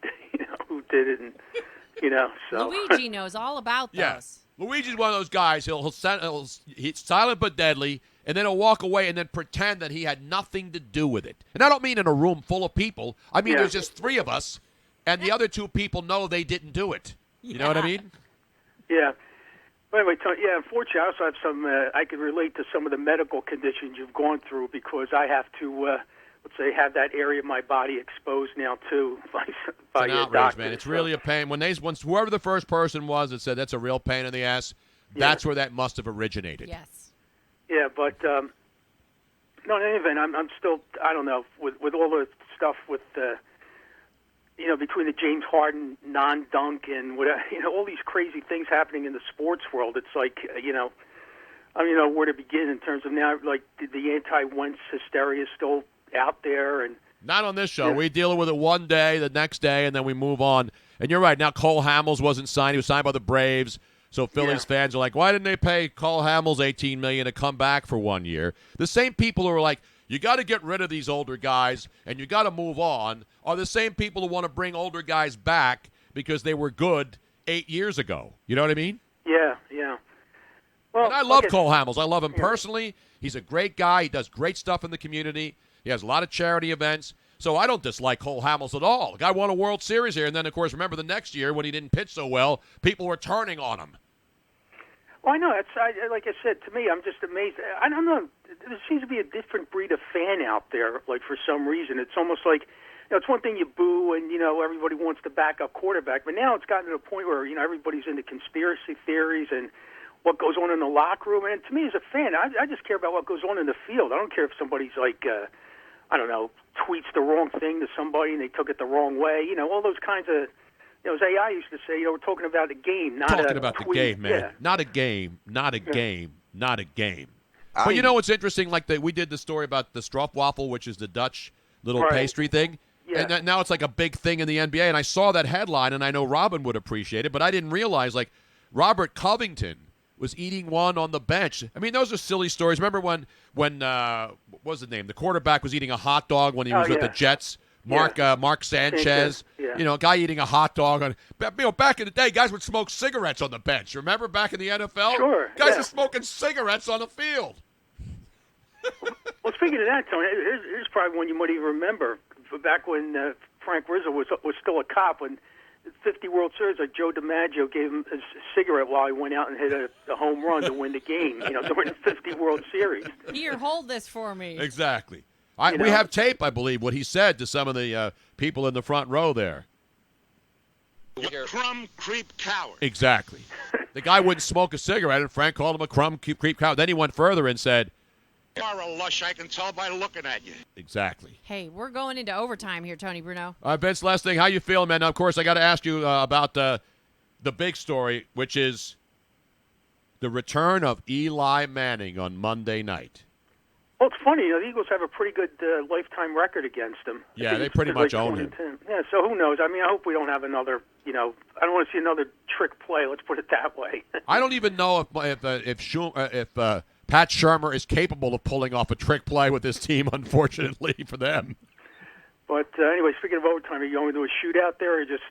did it, and So Luigi knows all about those. Yeah. Luigi's one of those guys. He's silent but deadly, and then he'll walk away and then pretend that he had nothing to do with it. And I don't mean in a room full of people. I mean there's just 3 of us, and the other 2 people know they didn't do it. You know what I mean? Yeah. But anyway, Tony, unfortunately, I also have some. I could relate to some of the medical conditions you've gone through because I have to, let's say, have that area of my body exposed now too by it's an outrage, doctors. man. It's really a pain. Once whoever the first person was that said that's a real pain in the ass, that's where that must have originated. Yes. Yeah, but no, in any event, I'm still. I don't know with all the stuff with between the James Harden non-dunk and whatever, all these crazy things happening in the sports world. It's like, I don't know where to begin in terms of now, like the anti-Wentz hysteria is still out there. And not on this show. We deal with it one day, the next day, and then we move on. And you're right. Now Cole Hamels wasn't signed. He was signed by the Braves. So Phillies fans are like, why didn't they pay Cole Hamels $18 million to come back for 1 year? The same people who are like, you got to get rid of these older guys and you got to move on are the same people who want to bring older guys back because they were good 8 years ago. You know what I mean? Yeah, yeah. Well, and I love okay. Cole Hamels. I love him personally. He's a great guy. He does great stuff in the community. He has a lot of charity events. So I don't dislike Cole Hamels at all. The guy won a World Series here. And then, of course, remember the next year when he didn't pitch so well, people were turning on him. Well, I know. Like I said, to me, I'm just amazed. I don't know. There seems to be a different breed of fan out there, like, for some reason. It's almost like, it's one thing you boo and, everybody wants to back up quarterback. But now it's gotten to a point where, everybody's into conspiracy theories and what goes on in the locker room. And to me, as a fan, I just care about what goes on in the field. I don't care if somebody's like, I don't know, tweets the wrong thing to somebody and they took it the wrong way. All those kinds of, as AI used to say, we're talking about the game, not talking a about tweet. the game, man. Yeah. Not a game. Not a game. Not a game. But you know what's interesting? Like we did the story about the stroopwafel, which is the Dutch little pastry thing. Yeah. And now it's like a big thing in the NBA. And I saw that headline, and I know Robin would appreciate it, but I didn't realize, like, Robert Covington was eating one on the bench. I mean, those are silly stories. Remember when what was the name? The quarterback was eating a hot dog when he was with the Jets. Mark Sanchez. Yeah. A guy eating a hot dog. Back in the day, guys would smoke cigarettes on the bench. Remember back in the NFL? Sure. Guys are smoking cigarettes on the field. Well, speaking of that, Tony, here's probably one you might even remember. Back when Frank Rizzo was still a cop, when 50 World Series, like Joe DiMaggio gave him a cigarette while he went out and hit a home run to win the game, during the 50 World Series. Here, hold this for me. Exactly. We have tape, I believe, what he said to some of the people in the front row there. You crumb creep coward. Exactly. The guy wouldn't smoke a cigarette, and Frank called him a crumb creep coward. Then he went further and said, You are a lush, I can tell by looking at you. Exactly. Hey, we're going into overtime here, Tony Bruno. All right, Vince, last thing. How you feeling, man? Now, of course, I got to ask you about the big story, which is the return of Eli Manning on Monday night. Well, it's funny. The Eagles have a pretty good lifetime record against him. Yeah, they pretty much own him. Yeah, so who knows? I mean, I hope we don't have another, I don't want to see another trick play. Let's put it that way. I don't even know if Pat Shurmur is capable of pulling off a trick play with this team, unfortunately for them. But anyway, speaking of overtime, are you going to do a shootout there, or just?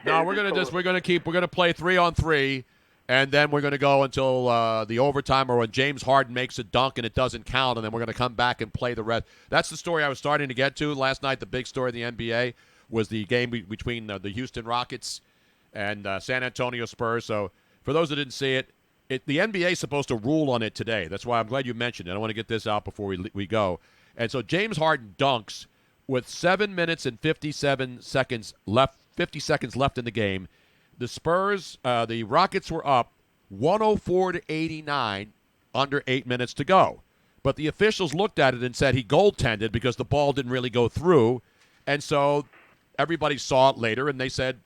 No, we're going to play 3-on-3, and then we're going to go until the overtime, or when James Harden makes a dunk and it doesn't count, and then we're going to come back and play the rest. That's the story I was starting to get to last night. The big story in the NBA was the game between the Houston Rockets and San Antonio Spurs. So for those that didn't see it, the NBA is supposed to rule on it today. That's why I'm glad you mentioned it. I want to get this out before we go. And so James Harden dunks with 7 minutes and 57 seconds left. 50 seconds left in the game. The Spurs, the Rockets were up 104-89, under 8 minutes to go. But the officials looked at it and said he goaltended because the ball didn't really go through. And so everybody saw it later, and they said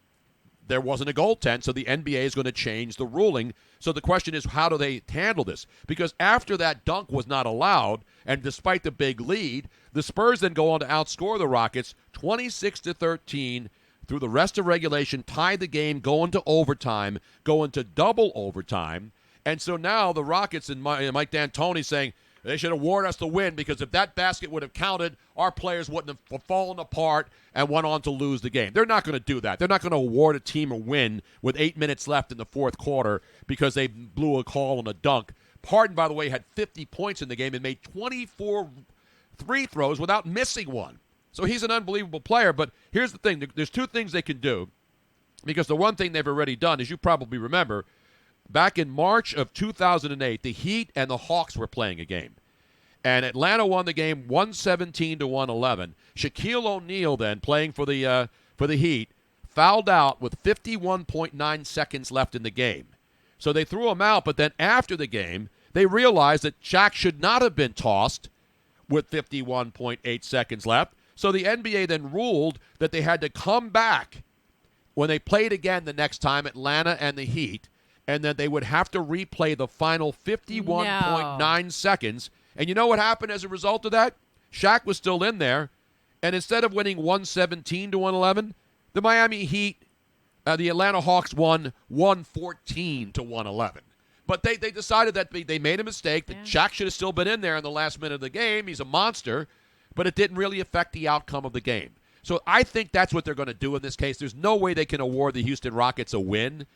there wasn't a goaltend, so the NBA is going to change the ruling. So the question is, how do they handle this? Because after that dunk was not allowed, and despite the big lead, the Spurs then go on to outscore the Rockets 26-13 through the rest of regulation, tie the game, go into overtime, go into double overtime. And so now the Rockets and Mike D'Antoni saying they should award us the win, because if that basket would have counted, our players wouldn't have fallen apart and went on to lose the game. They're not going to do that. They're not going to award a team a win with 8 minutes left in the fourth quarter because they blew a call on a dunk. Harden, by the way, had 50 points in the game and made 24 free throws without missing one. So he's an unbelievable player. But here's the thing. There's two things they can do, because the one thing they've already done, as you probably remember, back in March of 2008, the Heat and the Hawks were playing a game. And Atlanta won the game 117-111. Shaquille O'Neal, then, playing for the Heat, fouled out with 51.9 seconds left in the game. So they threw him out, but then after the game, they realized that Shaq should not have been tossed with 51.8 seconds left. So the NBA then ruled that they had to come back when they played again the next time, Atlanta and the Heat, and then they would have to replay the final 51.9 seconds. And you know what happened as a result of that? Shaq was still in there, and instead of winning 117-111, the Miami Heat, the Atlanta Hawks won 114-111. But they decided that they made a mistake, that Shaq should have still been in there in the last minute of the game. He's a monster, but it didn't really affect the outcome of the game. So I think that's what they're going to do in this case. There's no way they can award the Houston Rockets a win.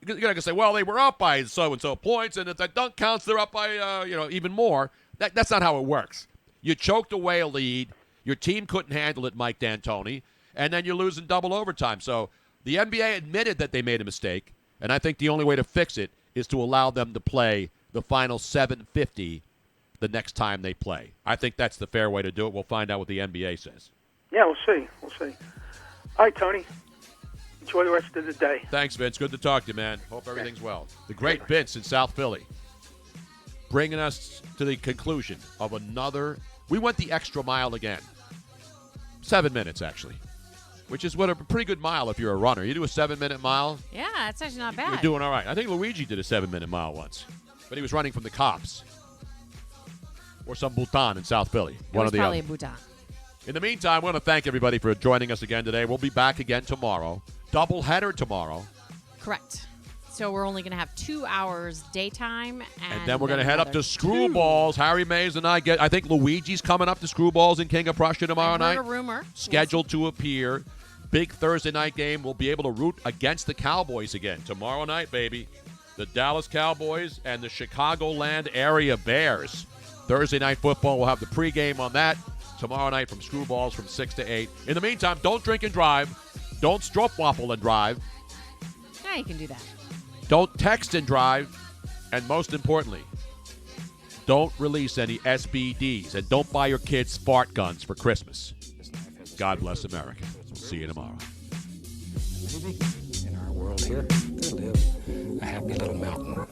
You're going to say, well, they were up by so-and-so points, and if that dunk counts, they're up by, even more. That's not how it works. You choked away a lead. Your team couldn't handle it, Mike D'Antoni, and then you lose in double overtime. So the NBA admitted that they made a mistake, and I think the only way to fix it is to allow them to play the final 750 the next time they play. I think that's the fair way to do it. We'll find out what the NBA says. Yeah, we'll see. All right, Tony. Enjoy the rest of the day. Thanks, Vince. Good to talk to you, man. Hope everything's well. The great Vince in South Philly, bringing us to the conclusion of another. We went the extra mile again. 7 minutes, actually, which is a pretty good mile if you're a runner. You do a 7-minute mile. Yeah, that's actually not bad. You're doing all right. I think Luigi did a 7-minute mile once, but he was running from the cops or some Bhutan in South Philly. One or the other. Probably Bhutan. In the meantime, I want to thank everybody for joining us again today. We'll be back again tomorrow. Doubleheader tomorrow. Correct. So we're only going to have 2 hours daytime. And then we're going to head up to Screwballs. Harry Mays and I think Luigi's coming up to Screwballs in King of Prussia tomorrow night. A rumor. Scheduled to appear. Big Thursday night game. We'll be able to root against the Cowboys again. Tomorrow night, baby. The Dallas Cowboys and the Chicagoland area Bears. Thursday night football. We'll have the pregame on that. Tomorrow night from Screwballs from 6 to 8. In the meantime, don't drink and drive. Don't stroopwafel and drive. Yeah, you can do that. Don't text and drive. And most importantly, don't release any SBDs. And don't buy your kids fart guns for Christmas. God bless America. We'll see you tomorrow. In our world here, there lives a happy little mountain.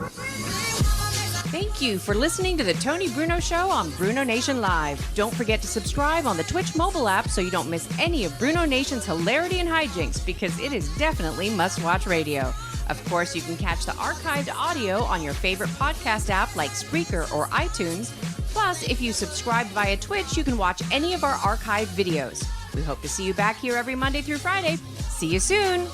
Thank you for listening to the Tony Bruno Show on BrunoNation Live. Don't forget to subscribe on the Twitch mobile app so you don't miss any of BrunoNation's hilarity and hijinks, because it is definitely must-watch radio. Of course, you can catch the archived audio on your favorite podcast app like Spreaker or iTunes. Plus, if you subscribe via Twitch, you can watch any of our archived videos. We hope to see you back here every Monday through Friday. See you soon!